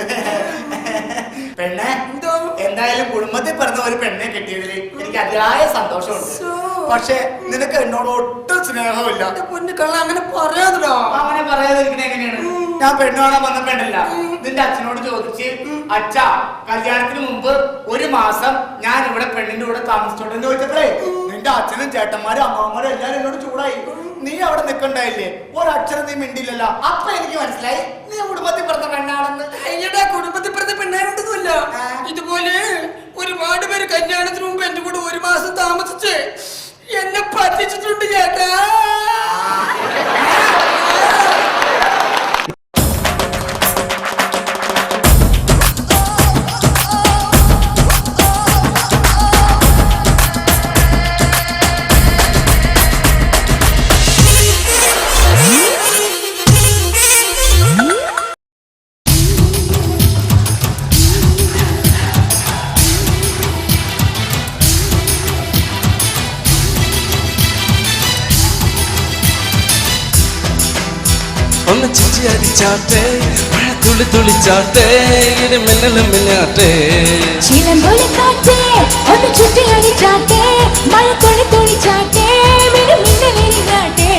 S5: പെണ്ണെ, എന്തായാലും കുടുംബത്തിൽ പറഞ്ഞ ഒരു പെണ്ണെ കിട്ടിയതിൽ എനിക്ക് അതിയായ സന്തോഷമുണ്ട്. പക്ഷെ നിനക്ക് എന്നോട് ഒട്ടും സ്നേഹമില്ല.
S3: പൊന്നു കള്ള, അങ്ങനെ പറയാതല്ലോ.
S5: അങ്ങനെ പറയാതിരിക്കണ എങ്ങനെയാണ്? ഞാൻ പെണ്ണ് കാണാൻ വന്ന പെണ്ണല്ല. നിന്റെ അച്ഛനോട് ചോദിച്ച്, അച്ഛാ കല്യാണത്തിന് മുമ്പ് ഒരു മാസം ഞാൻ ഇവിടെ പെണ്ണിന്റെ കൂടെ താമസിച്ചോട്ടെന്ന് ചോദിച്ചപ്പോഴേ നിന്റെ അച്ഛനും ചേട്ടന്മാരും അമ്മമാരും എല്ലാരും എന്നോട് ചൂടായി. നീ അവിടെ നിൽക്കണ്ടായില്ലേ? ഒരക്ഷരം നീ മിണ്ടില്ലല്ലോ. അപ്പൊ എനിക്ക് മനസ്സിലായി നീ കുടുംബത്തിൽ പറഞ്ഞ പെണ്ണാണെന്ന്.
S3: അയ്യടാ, കുടുംബത്തിൽ പറഞ്ഞ പെണ്ണായിരുന്നല്ല. ഇതുപോലെ ഒരുപാട് പേര് കല്യാണത്തിന് മുമ്പ് എന്റെ കൂടെ ഒരു മാസം താമസിച്ച് എന്നെ പറ്റിച്ചിട്ടുണ്ട് ചേട്ടാ.
S8: ഒന്ന് ചിറ്റി അടിച്ചാട്ടെ, മഴ തുള്ളി തുള്ളിച്ചാട്ടെ, ഇടി മിന്നലും മിന്നാട്ടെ.
S9: ചിലമ്പൊലി കാറ്റേ, ഒന്ന് ചുറ്റി അടിച്ചാട്ടെ, മഴ തുള്ളി തുള്ളിച്ചാട്ടെ, മിന്നലിനാട്ടെ.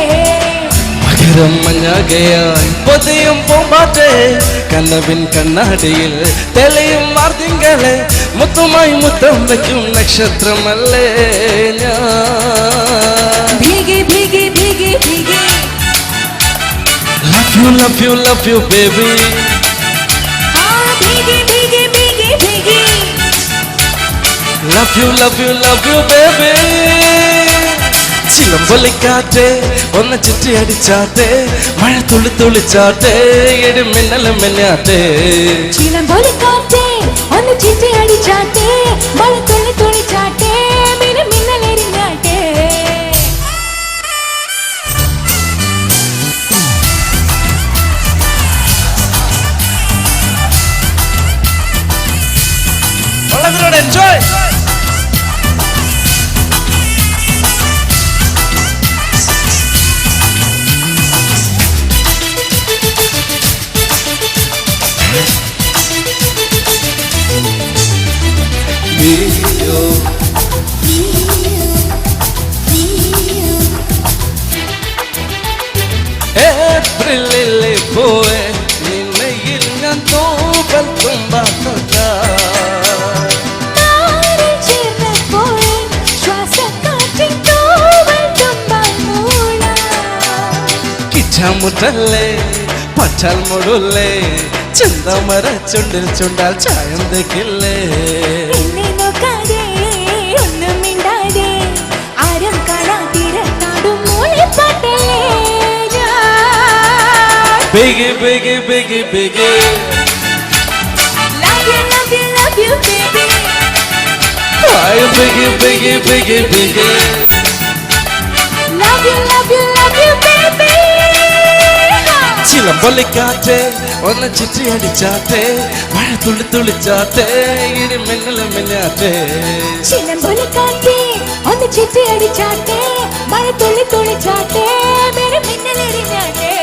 S8: പകരം മഞ്ഞാകയായി പൊതിയും പൂമ്പാറ്റെ, കണ്ണവിൻ കണ്ണാടിയിൽ തെളിയും മാർത്തിങ്കളെ, മുത്തുമായി മുത്തം വയ്ക്കും നക്ഷത്രമല്ലേ ഞാൻ.
S9: ഭീഗി ഭീഗി ഭീഗി ഭീഗി,
S8: love you baby.
S9: ഭീഗി ഭീഗി ഭീഗി ഭീഗി,
S8: love you baby. ചിലമ്പൊലിക്കാറ്റെ, ഒന്ന് ചുറ്റി അടിച്ചാട്ടെ, മഴ തുള്ളി തുള്ളിച്ചാട്ടെ, ഇടി മിന്നലും മിന്നാട്ടെ.
S9: ചിലമ്പൊലി കാറ്റേ, ഒന്ന് ചുറ്റി അടിച്ചാട്ടെ, മഴ തുള്ളി തുള്ളിച്ചാട്ടെ, മിന്നലെരിഞ്ഞാട്ടെ.
S8: Enjoy. ഏപ്രിലിലെ പോയെ നിന്നയിൽ ഞാൻ തോപ്പൽ തുമ്പാ മുട്ടല്ലേ പച്ചാൽ മുടല്ലേ, ചിന്തമര ചുണ്ടിൽ ചുണ്ടാൽ ചായം തേക്കില്ലേ.
S9: ഒന്നും മിണ്ടാതെ ആരും കാണാതിരക്കാടും മൂളിപ്പാട്ടല്ലേ.
S8: ബിഗി ബിഗി ബിഗി ബിഗി,
S9: love you baby.
S8: why biggie biggie biggie biggie,
S9: love you baby.
S8: ചിലമ്പൊലിക്കാറ്റെ, ഒന്ന് ചിറ്റി അടിച്ചാട്ടെ, മഴ തുള്ളി തുള്ളിച്ചാട്ടെ, ഇടി മിന്നലും മിന്നാട്ടെ.
S9: ചിലമ്പൊലിക്കാറ്റെ, ഒന്ന് ചിറ്റി അടിച്ചാട്ടെ, മഴ തുള്ളി തുള്ളിച്ചാട്ടെ, മിന്നലെരിഞ്ഞാട്ടെ.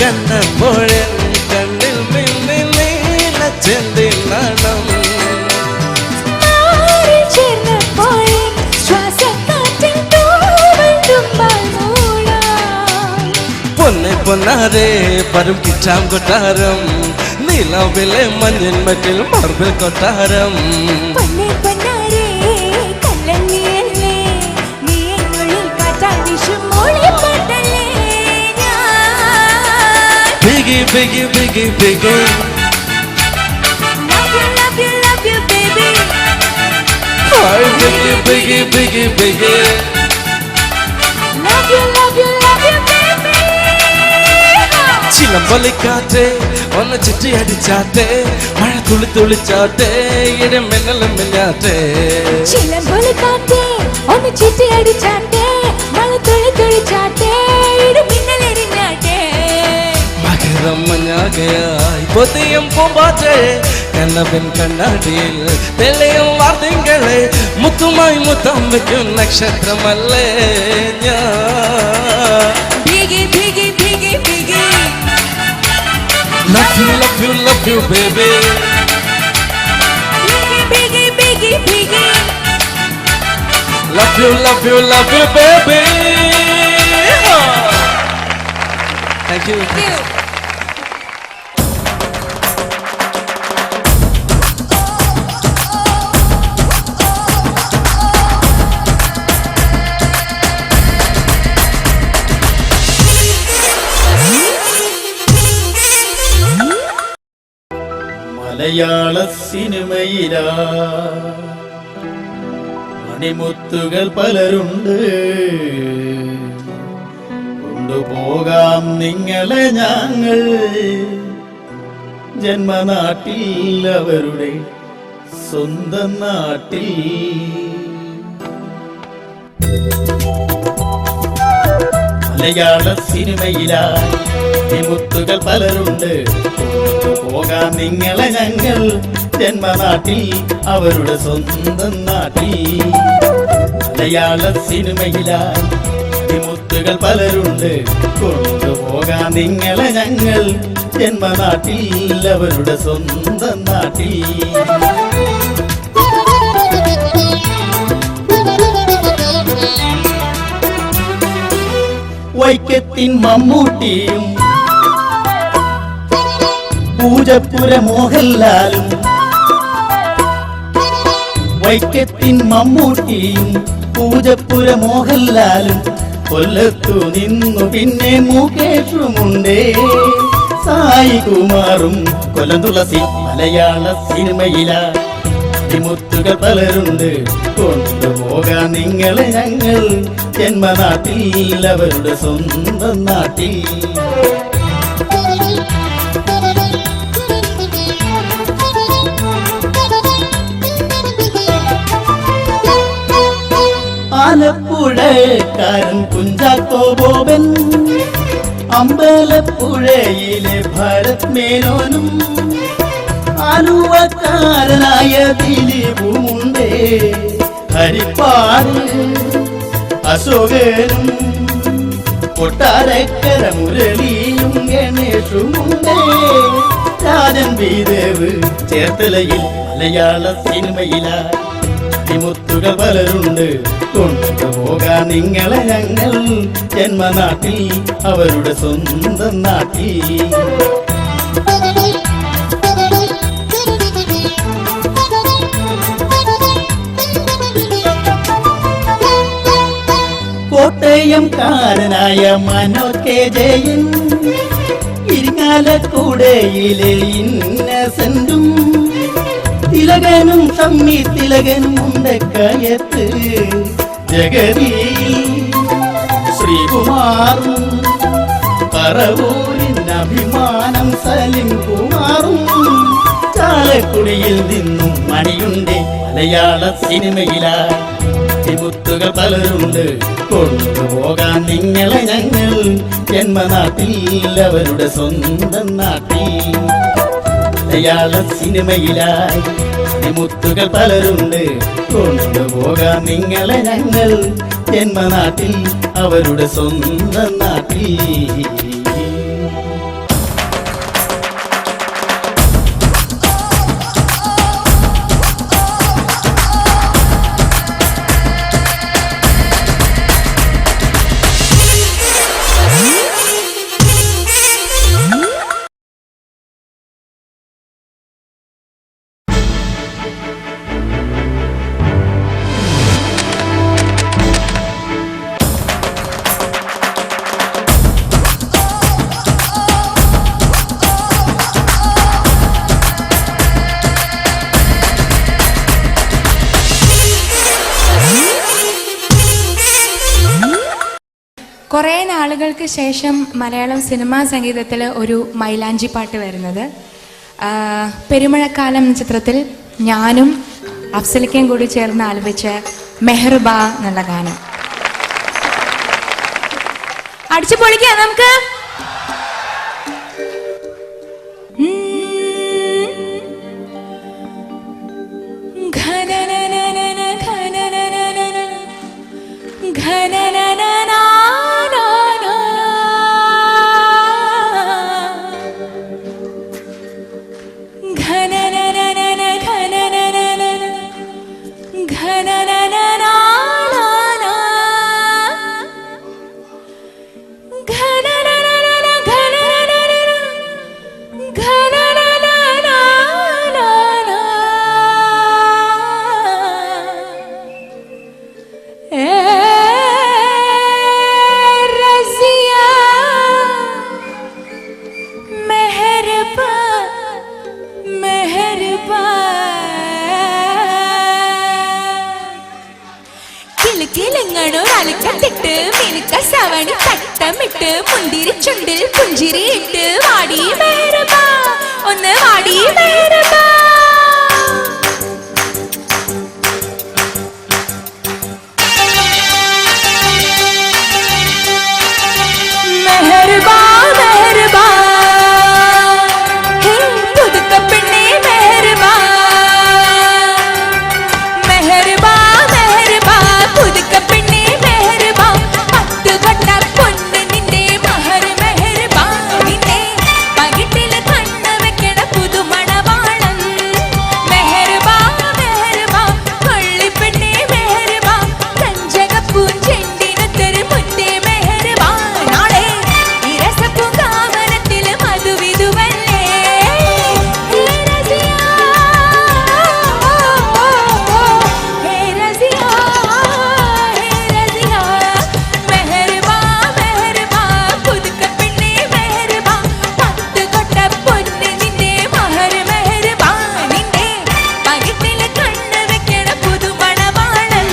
S8: കണ്ടപ്പോഴേ കണ്ണിൽ മിന്നി നീലച്ചെന്തി നാണം
S9: ചേർന്നപ്പോഴേ ശ്വാസക്കാറ്റിൽ തൂവൽ തുമ്പാൽ മൂളാം
S8: പൊന്നെ പൊന്നാരെ പരും കിച്ചാം കൊട്ടാരം നീലവിലെ മഞ്ഞിൻ മറ്റിൽ മാർബിൾ കൊട്ടാരം
S9: പൊന്നെ പൊന്നാരേ കല്ലങ്ങിയല്ലേ നീ എന്നുള്ളിൽ കാറ്റാൽ വീശും മൂളിപ്പാട്ടല്ലേ ഞാൻ
S8: ബിഗി ബിഗി ബിഗി ബിഗി
S9: love you baby
S8: ഹായ് ബിഗി ബിഗി ബിഗി ബിഗി
S9: love you baby
S8: ചിലമ്പൊലിക്കാറ്റെ ഒന്ന് ചുറ്റി അടിച്ചാട്ടെ മഴ തുള്ളി തുള്ളിച്ചാട്ടെ ഇടം മിന്നലും മിന്നാട്ടെ
S9: ചിലമ്പൊലിക്കാറ്റെ ഒന്ന് ചുറ്റി അടിച്ചാട്ടെ മഴ തുള്ളി തുള്ളിച്ചാട്ടെ ഇടിമിന്നലെറിഞ്ഞാട്ടെ
S8: മകരം മഞ്ഞാകയായി പൊതിയും പൂമ്പാറ്റെ കനവിൻ കണ്ണാടിയിൽ തെളിയും വാർത്തകളെ മുത്തുമായി മുത്തം വയ്ക്കും നക്ഷത്രമല്ലേ ഞാൻ
S9: Biggie, biggie, biggie, biggie
S8: love you baby
S9: Biggie, biggie, biggie
S8: love you baby thank you
S1: മലയാള സിനിമയിലാ മണിമുത്തുകൾ പലരുണ്ട് കൊണ്ടുപോകാം നിങ്ങളെ ഞങ്ങൾ ജന്മനാട്ടിൽ അവരുടെ സ്വന്തം നാട്ടിൽ മലയാള സിനിമയിലാ മണിമുത്തുകൾ പലരുണ്ട് പോകാം നിങ്ങളെ ഞങ്ങൾ ജന്മനാട്ടിൽ അവരുടെ സ്വന്തം നാട്ടിൽ മലയാള സിനിമയിലായി മുത്തുകൾ പലരുണ്ട് കൊണ്ടുപോകാം നിങ്ങളെ ഞങ്ങൾ ജന്മനാട്ടിൽ അവരുടെ സ്വന്തം നാട്ടിൽ വൈക്കത്തിൻ മമ്മൂട്ടിയും പൂജപ്പുര മോഹൻലാലും വൈക്കത്തിൻ മമ്മൂട്ടിയും പൂജപ്പുര മോഹൻലാലും കൊല്ലത്തു നിന്നു പിന്നെ മുകേഷുമുണ്ടേ സായി കുമാറും കൊല്ലം തുളസി മലയാള സിനിമയിലാ മുത്തുകൾ പലരുണ്ട് കൊണ്ടുപോകാൻ നിങ്ങളെ ഞങ്ങൾ ജന്മനാട്ടിൽ അവരുടെ സ്വന്തം നാട്ടിൽ ആലപ്പുഴക്കാരൻ കുഞ്ചാക്കോ ബോബൻ അമ്പലപ്പുഴയിലെ ഭരത് മേനോനും ആലുവക്കാരനായ ദിലീപുമുണ്ടേ ഹരിപ്പാട് അശോകനും കൊട്ടാരക്കര മുരളിയും ഗണേഷുമുണ്ടേ രാജൻ ബീദേവ് ചേർത്തലയിൽ മലയാള സിനിമയിലായി മുത്തുകൾ പലരുണ്ട് കൊണ്ടുപോകാൻ നിങ്ങളെ ഞങ്ങൾ ജന്മനാട്ടിൽ അവരുടെ സ്വന്തം നാട്ടിൽ കോട്ടയംകാരനായ മനോജ് കെ ജയൻ ഇരിങ്ങാലക്കുടയിലെ ഇന്നസെന്റും തിലകനും ഷമ്മി തിലകനും ഉണ്ടക്കയത്ത് ജഗതി ശ്രീകുമാറും പറവൂരിൻ അഭിമാനം സലിം കുമാറും ചാലക്കുടിയിൽ നിന്നും മണിയുണ്ട് മലയാള സിനിമയിലായി മുത്തുകൾ പലരുണ്ട് കൊണ്ടുപോകാൻ നിങ്ങളെ ഞങ്ങൾ ജന്മനാട്ടിൽ അവരുടെ സ്വന്തം നാട്ടിൽ മലയാള സിനിമയിലായി മുത്തുകൾ പലരുണ്ട് കൊണ്ടുപോകാൻ നിങ്ങളെ ഞങ്ങൾ ജന്മനാട്ടിൽ അവരുടെ സ്വന്തം നാട്ടിൽ
S9: കുറേ നാളുകൾക്ക് ശേഷം മലയാളം സിനിമാ സംഗീതത്തിൽ ഒരു മൈലാഞ്ചി പാട്ട് വരുന്നത്. പെരുമഴക്കാലം എന്ന ചിത്രത്തിൽ ഞാനും അഫ്സലിക്കയും കൂടി ചേർന്ന് ആലപിച്ച മെഹർബ എന്നുള്ള ഗാനം. അടിച്ചു പൊളിക്കാം നമുക്ക്. കിലുങ്ങണൊരലക്കത്തിട്ട് മിനുക്ക സവണി തട്ടമിട്ട് മുന്തിരി ചുണ്ടിൽ പുഞ്ചിരിയിട്ട് വാടി മെഹർബ ഒന്ന് വാടി മെഹർബ. മെഹർബ മെഹർബ ഹേ പുതുക്ക പെണ്ണേ മെഹർബ മെഹർബ മെഹർബ പുതുക്ക പെണ്ണേ മെഹർബ. പത്ത് കൊട്ട പൊന്ന് നിന്റെ മഹർ മെഹർബ. നിന്നെ പകിട്ടിൽ കണ്ണ് വെക്കണ പുതുമണവാളൻ മെഹർബ മെഹർബ കൊള്ളിപ്പെണ്ണേ മെഹർബ. കഞ്ചകപ്പൂഞ്ചെണ്ടിനൊത്തൊരു മുത്തേ മെഹർബ. നാളെ ഇരസപ്പൂങ്കാവനത്തിൽ മധുവിധുവല്ലേ ഹേ റസിയ ഹേ റസിയ ഹേ റസിയ. മെഹർബ മെഹർബ പുതുക്ക പെണ്ണേ മെഹർബ. പത്ത് കൊട്ട പൊന്ന് നിന്റെ മഹർ മെഹർബ. നിന്റെ പകിട്ടിൽ കണ്ണ് വെക്കണ പുതുമണവാളൻ.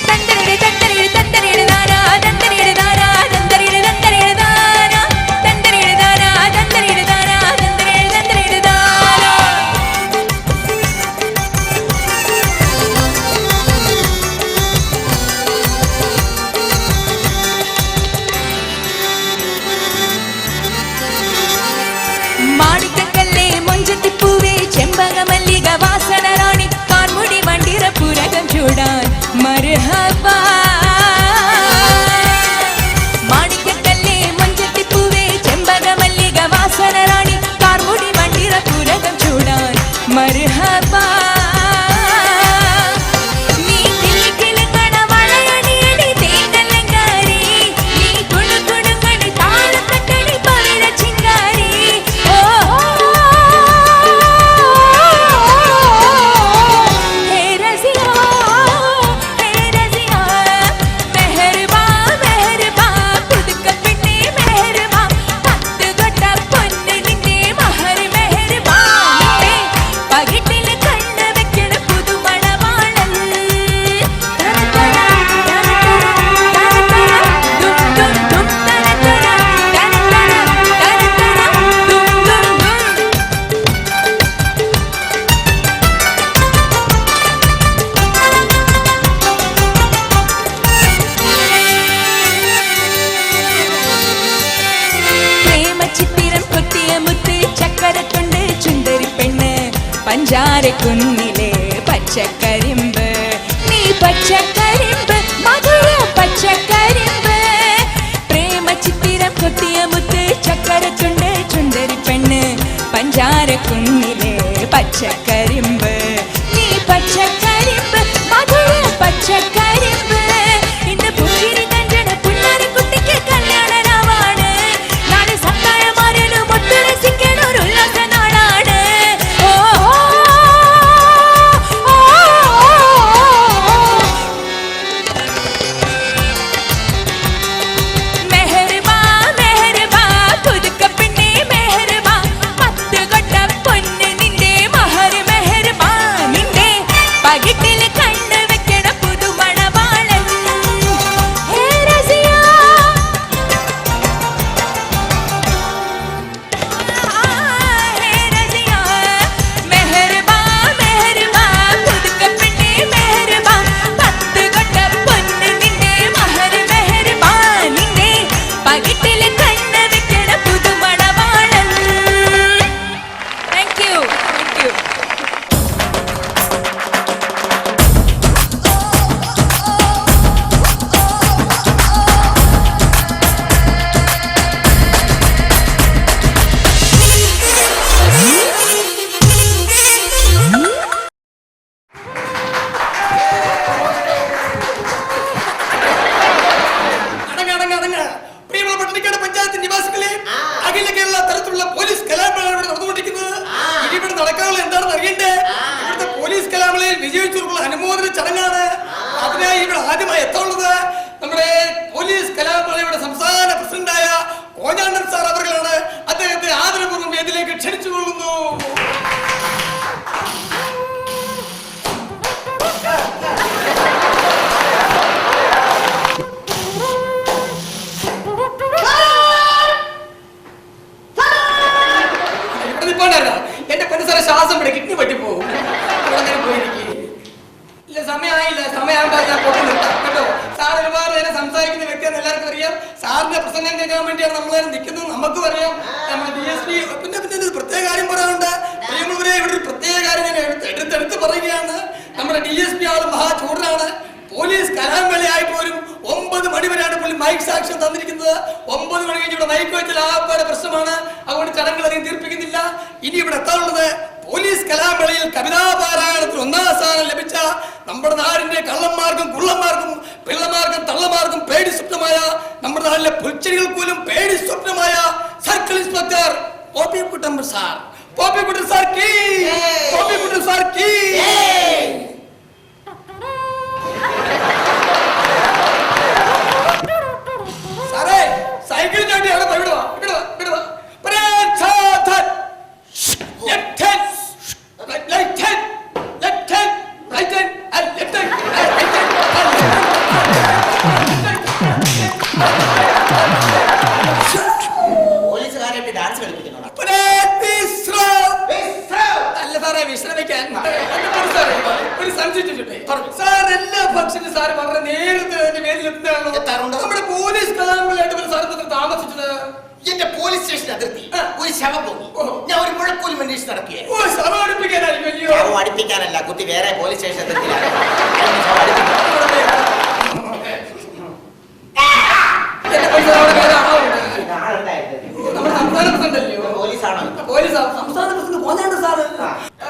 S9: തന്തരിടെ തന്തരിടെ തന്തരിടെ ദാന തന്തരിടെ ദാന തന്തരിടെ തന്തരിടെ ദാന തന്തരിടെ ദാന തന്തരിടെ ദാന തന്തരിടെ തന്തരിടെ ദാന. മാണിക്കക്കല്ലേ മൊഞ്ചത്തിപ്പൂവേ ചെമ്പകമല്ലിക വാസന റാണി കാർമുടി വണ്ടിറ പുരകം ചൂടാൻ മർഹബ. മാണിക്കക്കല്ലേ മൊഞ്ചത്തിപ്പൂവേ ചെമ്പകമല്ലിക വാസന റാണി കാർമുടി വണ്ടിറ പുരകം ചൂടാൻ മർഹബ. നീ കിലുകിലുങ്ങണ വളയണിയടി തേങ്ങലങ്കാരി. നീ കുണുകുണുങ്ങണി താളത്തട്ടടി പവിഴ ചിങ്കാരി. ഓ ഹേ റസിയ ഹേ റസിയ. മെഹർബ മെഹർബ പുതുക്ക പെണ്ണേ മെഹർബ. പത്ത് കൊട്ട പൊന്ന് നിന്റെ മഹർ മെഹർബ. നിന്റെ പകിട്ടിൽ കണ്ണ് വെക്കണ പുതുമണവാളൻ. തനതന തനതന തനതന ദും ദും ദും തനതന തനതന തനതന ദും ദും ദും. പ്രേമചിത്തിരം കൊത്തിയ മുത്ത് ചക്കരത്തുണ്ട് ചുണ്ടരി പെണ്ണ് പഞ്ചാരക്കുന്നിലെ പച്ചക്കരിമ്പ്. നീ പച്ചക്കരിമ്പ് മധുര പച്ചക്കരിമ്പ്. പ്രേമചിത്തിരം കൊത്തിയ മുത്ത് ചക്കരത്തുണ്ട് ചുണ്ടരി പെണ്ണ് പഞ്ചാരക്കുന്നിലെ പച്ചക്കരിമ്പ്. നീ പച്ചക്കരിമ്പ് മധുര പച്ചക്കരിമ്പ്. ഇന്ന് പുഞ്ചിരി തഞ്ചണ പുന്നാരി കുട്ടിക്ക് കല്യാണരാവാണ്. നാളെ സത്തായമാരനും ഒത്തുരസിക്കണ ഒരു ഉല്ലാസ നാടാണ്. ഓ മെഹർബ മെഹർബ പുതുക്ക പെണ്ണേ മെഹർബ. പത്ത് കൊട്ട പൊന്ന് നിന്റെ മഹർ മെഹർബ.
S3: ഇവിടെ ആദ്യമായി എത്തുള്ളത് നമ്മുടെ പോലീസ് കലാമേളയുടെ സംസ്ഥാന പ്രസിഡന്റായ കോഞ്ഞാണ്ടൻ സാർ അവർകളാണ്. അദ്ദേഹത്തെ ആദരപൂർവ്വം വേദിയിലേക്ക് ക്ഷണിച്ചുകൊള്ളുന്നു. എന്റെ പൊന്നുസാറെ ശ്വാസം പിടി കിഡ്നി പറ്റിപ്പോവും. അങ്ങനെ പോയിരിക്കും. ഇല്ല, സമയമായില്ല. സമയമാകുമ്പോൾ ഞാൻ പൊട്ടി നിർത്താം കേട്ടോ. സാർ ഒരുപാട് നേരം സംസാരിക്കുന്ന വ്യക്തിയാണെന്ന് എല്ലാവർക്കും അറിയാം. സാറിന്റെ പ്രസംഗം കേൾക്കാൻ വേണ്ടിയാണ് നമ്മൾ നിൽക്കുന്നത്. നമുക്കും അറിയാം. നമ്മുടെ DSP പിന്നെ ഒരു പ്രത്യേക കാര്യം പറയാനുണ്ട്. പ്രിയമുള്ളവരെ, ഇവിടെ ഒരു പ്രത്യേക കാര്യം ഞാൻ എടുത്തെടുത്ത് പറയുകയാണ്. നമ്മുടെ DSP ആള് മഹാചൂടനാണ്. പോലീസ് കലാമേളയായിട്ട് പോലും 9 മണി വരെയാണ് പുള്ളി മൈക്ക് സാക്ഷ്യം തന്നിരിക്കുന്നത്. 9 മണി കഴിഞ്ഞ് ഇവിടെ മൈക്ക് വെച്ചാൽ ആപ്പാടെ പ്രശ്നമാണ്. അതുകൊണ്ട് ചടങ്ങുകൾ അധികം തീർപ്പിക്കുന്നില്ല. ഇനി ഇവിടെ എത്താനുള്ളത് പോലീസ് കലാമേളയിൽ കവിതാപാരായണത്തിൽ 1ാം സ്ഥാനം ലഭിച്ച നമ്മുടെ നാടിന്റെ കള്ളന്മാർക്കും കുള്ളന്മാർക്കും പിള്ളമാർക്കും തള്ളമാർക്കും പേടി സ്വപ്നമായ നമ്മുടെ നാട്ടിലെ പുൽച്ചെടികൾക്ക് പോലും പേടി സ്വപ്നമായ circle inspector Poppikuttan sir. Poppikuttan sir കീ, പോപ്പിക്കുട്ടൻ സാർ കീ. സാറേ, സൈക്കിൾ ചാട്ടി അവിടെ വിടുവാ.
S6: പോലീസുകാരായിട്ട് ഡാൻസ് കളിപ്പിക്കുന്നു.
S3: അല്ല സാറേ, വിശ്രമിക്കാൻ ഒരു സംശയിച്ചിട്ടുണ്ട് സാർ. എല്ലാ ഫംഗ്ഷനും സാർ വളരെ നേരത്തെ വേദിയിലെത്തുന്നതാണല്ലോ. നമ്മുടെ പോലീസ് കലാമേളയായിട്ട് സാർ താമസിച്ചത്
S6: എന്റെ പോലീസ് സ്റ്റേഷൻ അതിർത്തി ഒരു ശവം പൊങ്ങി. ഞാൻ ഒരു മുഴക്കോലും അന്വേഷിച്ച് നടക്കുകയായിരുന്നു. അടുപ്പിക്കാനല്ല, കുട്ടി വേറെ പോലീസ് സ്റ്റേഷൻ അതിർത്തിയിലാണ്.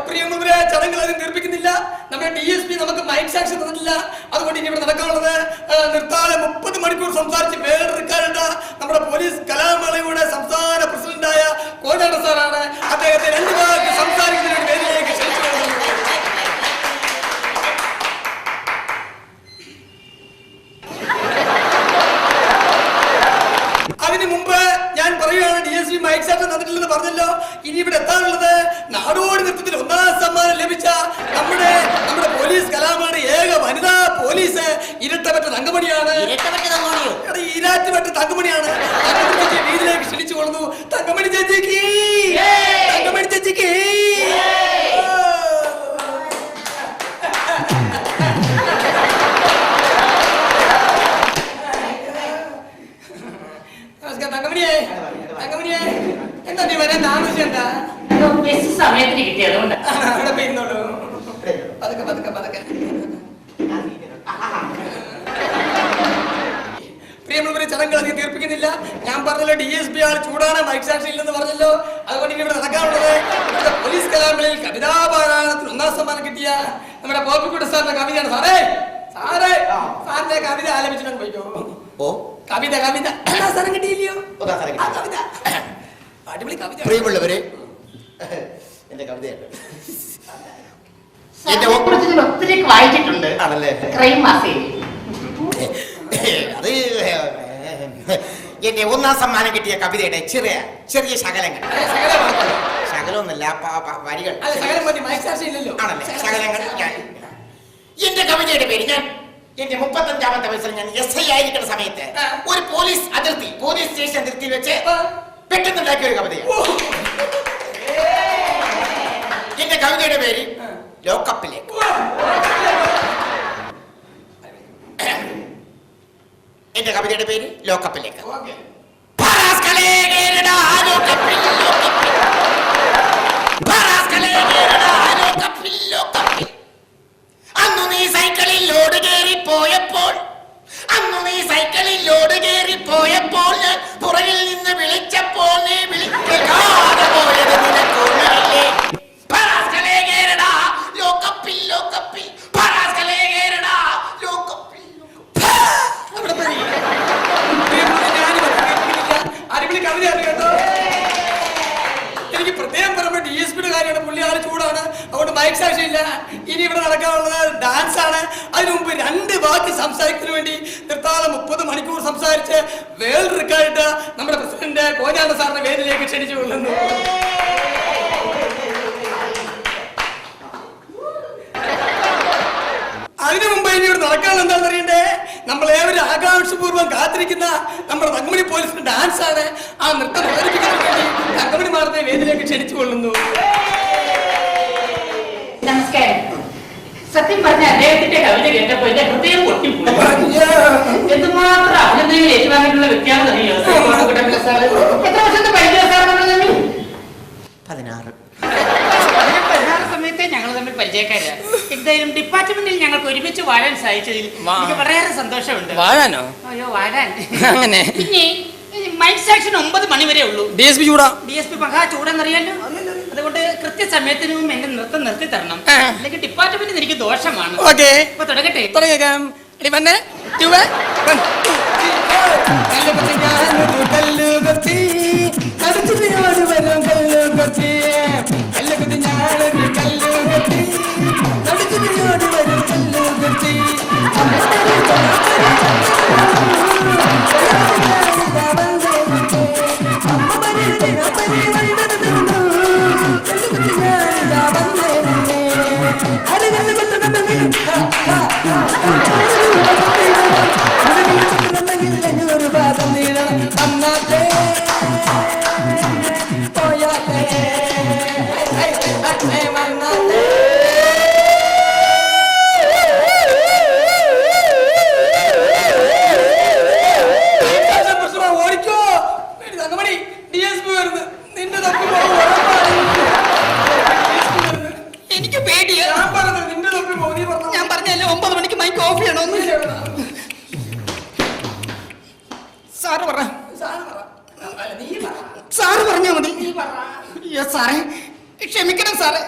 S3: പ്രിയമുള്ളവരെ, ചടങ്ങുകൾ അതിന് തീർപ്പിക്കുന്നില്ല. നമ്മുടെ DSP നമുക്ക് മൈക്ക് സാക്ഷ്യം തന്നിട്ടില്ല. അതുകൊണ്ട് ഇനി ഇവിടെ നടക്കാനുള്ളത് നിർത്താതെ 30 മണിക്കൂർ സംസാരിച്ച് വേറെടുക്കാനുണ്ട്. നമ്മുടെ പോലീസ് കലാമേളയുടെ സംസ്ഥാന പ്രസിഡന്റായ കോഞ്ഞാണ്ടൻ സാറാണ്. അദ്ദേഹത്തെ 2 വാക്ക് സംസാരിക്കുന്നതിന് വേദിയിലേക്ക് ക്ഷണിച്ചു. അതിനു മുമ്പ് ഞാൻ പറയുകയാണ്, DSP മൈക്ക് സാക്ഷ്യം തന്നിട്ടില്ലെന്ന് പറഞ്ഞല്ലോ. ഇനി ഇവിടെ എത്താനുള്ളത് നാടോടി നൃത്തത്തിൽ 1ാം സമ്മാനം ലഭിച്ച നമ്മുടെ പോലീസ് കലാമേളയുടെ ഏക വനിതാ പോലീസ് ഇരട്ടമറ്റ തങ്കമണിയാണ്. ഇരാറ്റുമറ്റ തങ്കമണിയാണ്. വീട്ടിലേക്ക് ക്ഷണിച്ചു കൊള്ളുന്നു. തങ്കമണി ചേച്ചിക്ക്, തങ്കമണി ചേച്ചിക്ക്. തങ്കമണിയെ, തങ്കമണിയെ, എന്താ നീ വരാൻ താമസിച്ചെന്താ?
S10: സമയത്തിന് കിട്ടിയതുകൊണ്ട്
S3: അവിടെ പോയിരുന്നോളൂ. പതുക്കെ പതുക്കെ പതുക്കെ. പ്രിയമുള്ളവരെ, ചടങ്ങുകൾ അധികം തീർപ്പിക്കുന്നില്ല. ഞാൻ പറഞ്ഞല്ലോ DSP ആൾ ചൂടാണ്, മൈക്ക് സാക്ഷ്യം ഇല്ലെന്ന് പറഞ്ഞല്ലോ. അതുകൊണ്ട് ഇനി ഇവിടെ നടക്കാനുള്ളത് ഇവിടുത്തെ പോലീസ് കലാമേളയിൽ കവിതാപാരായണത്തിൽ 1ാം സമ്മാനം കിട്ടിയ നമ്മുടെ പോപ്പിക്കുട്ടൻ സാറിന്റെ കവിതയാണ്. സാറേ, സാറേ, സാറിന്റെ കവിത ആലപിച്ചിട്ട് പോയിക്കോ. കവിത കവിത സാധനം കിട്ടിയില്ലയോ? കവിത, അടിപൊളി കവിത.
S6: പ്രിയമുള്ളവരെ, എന്റെ കവിതയാണ്.
S10: ഒത്തിരി വായിച്ചിട്ടുണ്ട്.
S6: ആണല്ലേ?
S10: ക്രൈം മാസികയിൽ.
S6: അത് എന്റെ 1ാം സമ്മാനം കിട്ടിയ കവിതയുടെ ചെറിയ ചെറിയ ശകലങ്ങൾ. ശകലമൊന്നല്ല, വരികൾ. ആണല്ലേ? ശകലങ്ങൾ. എന്റെ കവിതയുടെ പേര് ഞാൻ എന്റെ 35ാമത്തെ വയസ്സിൽ ഞാൻ SI ആയിരിക്കുന്ന സമയത്ത് ഒരു പോലീസ് സ്റ്റേഷൻ അതിർത്തിയിൽ വെച്ച് പെട്ടെന്നുണ്ടാക്കിയ ഒരു കവിതയാണ്. എന്റെ കവിതയുടെ പേര് ലോക്കപ്പിലേക്ക്. എന്റെ കവിതയുടെ പേര് ലോക്കപ്പിലേക്ക്. അന്നു നീ സൈക്കിളിൽ ലോഡ് കയറിപ്പോയപ്പോൾ ഞാൻ പുറകിൽ നിന്ന് വിളിച്ചപ്പോൾ നീ വിളിക്കാതെ പോയത് നിനക്കൊന്നല്ലേ?
S3: എനിക്ക് പ്രത്യേകം പറയുമ്പോൾ DSP യുടെ കാര്യമാണ്. പുള്ളി ആള് ചൂടാണ്. അതുകൊണ്ട് മൈക്ക് സാക്ഷിയില്ല. ഇനി ഇവിടെ നടക്കാനുള്ളത് ഡാൻസ് ആണ്. അതിനു മുമ്പ് 2 വാക്ക് സംസാരിക്കുന്നതിന് വേണ്ടി നിർത്താതെ 30 മണിക്കൂർ സംസാരിച്ച് വേൾഡ് റെക്കോർഡ് നമ്മുടെ പ്രസിഡന്റ് കോഞ്ഞാണ്ട സാറിന്റെ വേദിയിലേക്ക് ക്ഷണിച്ചു കൊള്ളുന്നു. അതിനു മുമ്പ് ഇനി ഇവിടെ നടക്കാനുള്ള എന്താണെന്ന് അറിയണ്ടേ? നമ്മളേവരും ആകാംക്ഷപൂർവ്വം കാത്തിരിക്കുന്ന നമ്മുടെ തങ്കമണി പോലീസിന്റെ ഡാൻസ് ആണ്. ആ നൃത്തം അവതരിപ്പിക്കാൻ വേണ്ടി തങ്കമണി മാറത്തെ വേദിയിലേക്ക് ക്ഷണിച്ചു കൊള്ളുന്നു.
S10: നമസ്കാരം. സത്യം പറഞ്ഞ അദ്ദേഹത്തിന്റെ കവിത കേട്ടപ്പോ എന്റെ ഹൃദയം പൊട്ടിപ്പോയി. എന്തുമാത്രം അഭിനന്ദനങ്ങൾ ഏറ്റുവാങ്ങിയിട്ടുള്ള വ്യക്തിയാണെന്ന് അറിയോ? സാറ് എത്ര വർഷത്തെ പരിചയം സാർ?
S6: 16.
S10: 16 സമയത്തെ ഞങ്ങൾ തമ്മിൽ പരിചയക്കാരാ. എന്തായാലും ഡിപ്പാർട്ട്മെന്റിൽ ഞങ്ങൾക്ക് ഒരുമിച്ച് വാഴാൻ സാധിച്ചതിൽ എനിക്ക് വളരെയേറെ സന്തോഷമുണ്ട്.
S3: വാഴാനോ?
S10: അയ്യോ വാഴാൻ.
S3: അങ്ങനെ
S10: പിന്നെ മൈക്ക് സെക്ഷൻ 9 മണി വരെ ഉള്ളൂ.
S3: DSP ചൂടാ.
S10: DSP മഹാ ചൂടെന്നറിയാലോ. അതുകൊണ്ട് കൃത്യസമയത്തിനും എന്റെ നൃത്തം നിർത്തി തരണം, അല്ലെങ്കിൽ ഡിപ്പാർട്ട്മെന്റിന് എനിക്ക് ദോഷമാണ്.
S3: ഓക്കെ,
S10: അപ്പൊ തുടങ്ങട്ടെ.
S3: തുടങ്ങിയേക്കാം. ഓടിക്കോ തങ്കമണി, DSP വരുന്നു. നിന്റെ തപ്പി എനിക്ക് പേടിയാ. നിന്റെ തപ്പി മോദി പറഞ്ഞു. ഞാൻ പറഞ്ഞല്ലേ 9 മണിക്ക് മൈക്ക് ഓഫ് ചെയ്യണമെന്ന്. സാറ് പറ. സാറ് പറഞ്ഞാ മതി. സാറേ ക്ഷമിക്കണം സാറേ,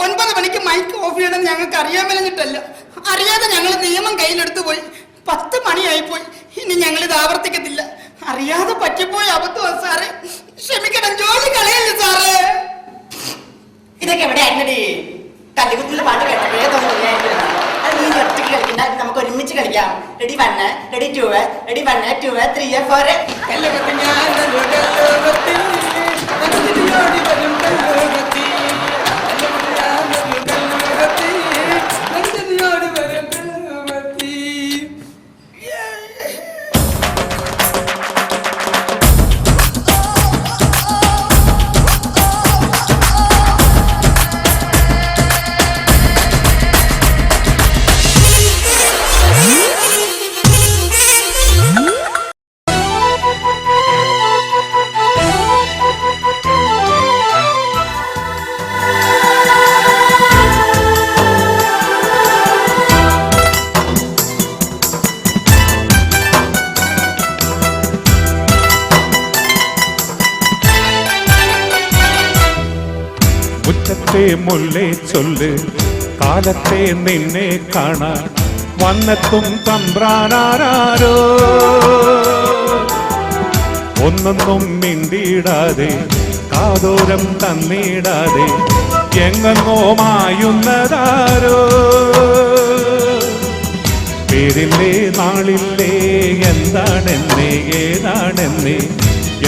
S3: 9 മണിക്ക് മൈക്ക് ഓഫ് ചെയ്യണം ഞങ്ങൾക്ക് അറിയാൻ മേലഞ്ഞിട്ടല്ല. അറിയാതെ ഞങ്ങൾ നിയമം കയ്യിലെടുത്തു പോയി. 10 മണിയായിപ്പോയി. ഇനി ഞങ്ങൾ ഇത് ആവർത്തിക്കത്തില്ല. അറിയാതെ പറ്റിപ്പോയി അബദ്ധമാണ് സാറേ, ക്ഷമിക്കണം. ജോലി കളയല്ലേ സാറേ.
S10: ഇതൊക്കെ എവിടെ ആയിരുന്നടി? തല്ലിക്കുത്തിന്റെ പാട്ട് കേട്ടപ്പോഴേ തോന്നുന്നില്ലേ? അത് നീ ഒറ്റയ്ക്ക് കളിക്കണ്ട, നമുക്ക് ഒരുമിച്ച് കളിക്കാം. Ready 1, ready 2, ready 1, 2, 3, 4.
S4: മുറ്റത്തെ മുല്ലേ ചൊല്ല്, കാലത്തെ നിന്നെ കാണാൻ വന്നെത്തും തമ്പ്രാനാരോ. ഒന്നൊന്നും മിണ്ടിയിടാതെ കാതോരം തന്നിടാതെ എങ്ങോ മായുന്നതാരോ. പേരില്ലേ നാളില്ലേ എന്താണെന്നേ ഏതാണെന്നേ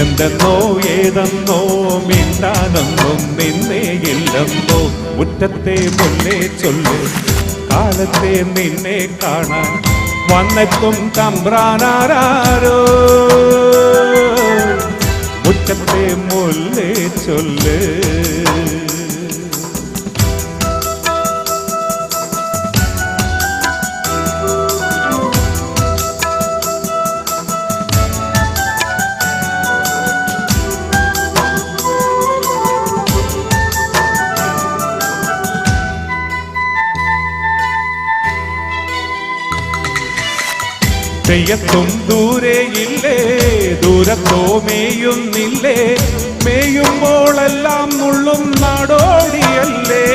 S4: എന്തെന്നോ ഏതെന്നോ മിണ്ടാനൊന്നും നിന്നേയില്ലെന്നോ. മുറ്റത്തെ മുല്ലേ ചൊല്ല്, കാലത്തെ നിന്നെ കാണാൻ വന്നെത്തും തമ്പ്രാനാരോ. മുറ്റത്തെ മുല്ലേ ചൊല്ല്. തെയ്യത്തും ദൂരെയില്ലേ, ദൂരത്തോ മേയുന്നില്ലേ, മേയുമ്പോഴെല്ലാം മുള്ളും നാടോടിയല്ലേ.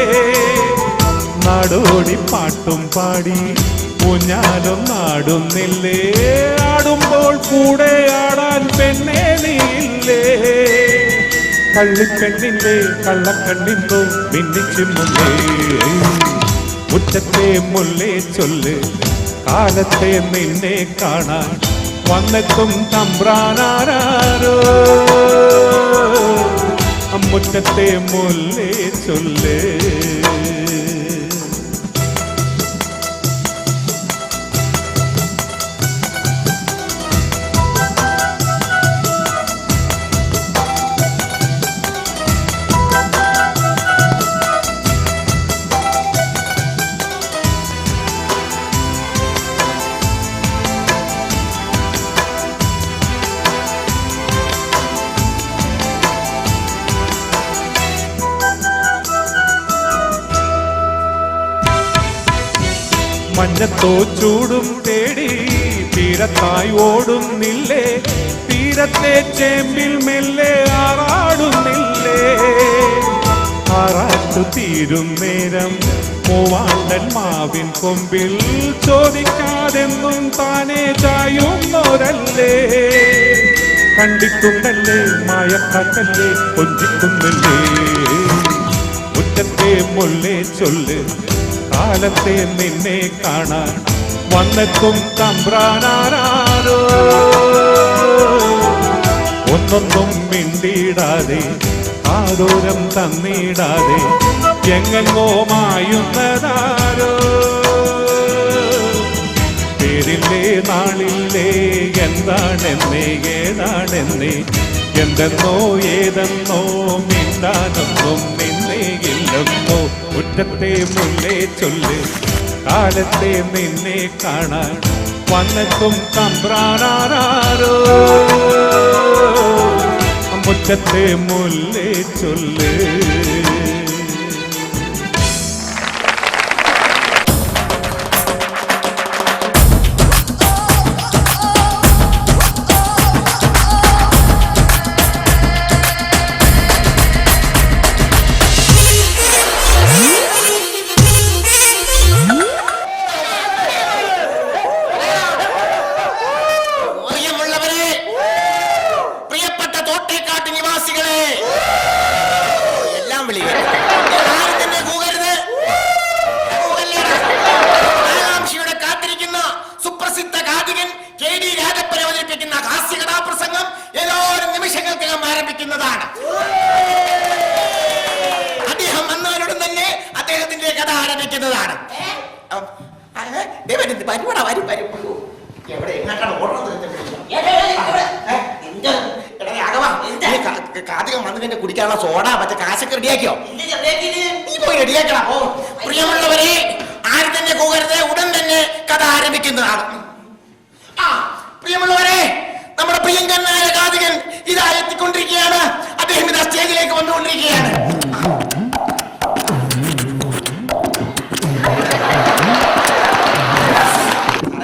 S4: നാടോടി പാട്ടും പാടി ഊഞ്ഞാലും നാടുന്നില്ലേ, ആടുമ്പോൾ കൂടെ ആടാൻ പെണ്ണേ നീയില്ലേ. കള്ളിപ്പെണ്ണിന്റെ കള്ളക്കണ്ണിന്തോ മിന്നിച്ചിമ്മുന്നേ മുറ്റത്തെ മുല്ലേ ചൊല്ല് കാലത്തെ നിന്നെ കാണാൻ വന്നെത്തും തമ്പ്രാനാരോ മുറ്റത്തെ മുല്ലേ ചൊല്ല് മഞ്ഞത്തോ ചൂടും തേടി തീരത്തായി ഓടുന്നില്ലേ തീരത്തെ ചേമ്പിൽ മെല്ലെ ആറാടുന്നില്ലേ ആറാട്ടു തീരും നേരം മൂവാണ്ടൻ മാവിൻ കൊമ്പിൽ ചോദിക്കാതെന്നും താനേ ചായുന്നോരല്ലേ കണ്ടിട്ടുണ്ടല്ലേ മായക്കാക്കല്ലേ കൊഞ്ചിക്കുന്നില്ലേ മുറ്റത്തെ മുല്ലേ ചൊല്ല് കാലത്തെ നിന്നെ കാണാൻ വന്നെത്തും തമ്പ്രാനാരോ ഒന്നൊന്നും മിണ്ടിടാതെ ആദൂരം തന്നിടാതെ എങ്ങെങ്ങോ മായുന്നതാരോ പേരില്ലേ നാളില്ലേ എന്താണെന്നേ ഏതാണെന്നേ എന്തെന്നോ ഏതെന്നോ മിണ്ടാനൊന്നും നിന്നേയില്ലെന്നോ മുറ്റത്തെ മുല്ലേ ചൊല്ല് കാലത്തെ നിന്നെ കാണാൻ വന്നെത്തും തമ്പ്രാനാരോ മുറ്റത്തെ മുല്ലേ ചൊല്ല്
S6: കുടിക്കാനുള്ള സോഡ മറ്റേ കാശൊക്കെ റെഡിയാക്കിയോ നീ പോയി റെഡിയാക്കണം. പ്രിയമുള്ളവരെ ആരും തന്നെ പോകരുത്, ഉടൻ തന്നെ കഥ ആരംഭിക്കുന്നതാണ്. പ്രിയമുള്ളവരെ നമ്മുടെ പ്രിയങ്കരനായ കാതികൻ ഇതാ എത്തിക്കൊണ്ടിരിക്കുകയാണ്. അദ്ദേഹം ഇതാ സ്റ്റേജിലേക്ക് വന്നുകൊണ്ടിരിക്കുകയാണ്.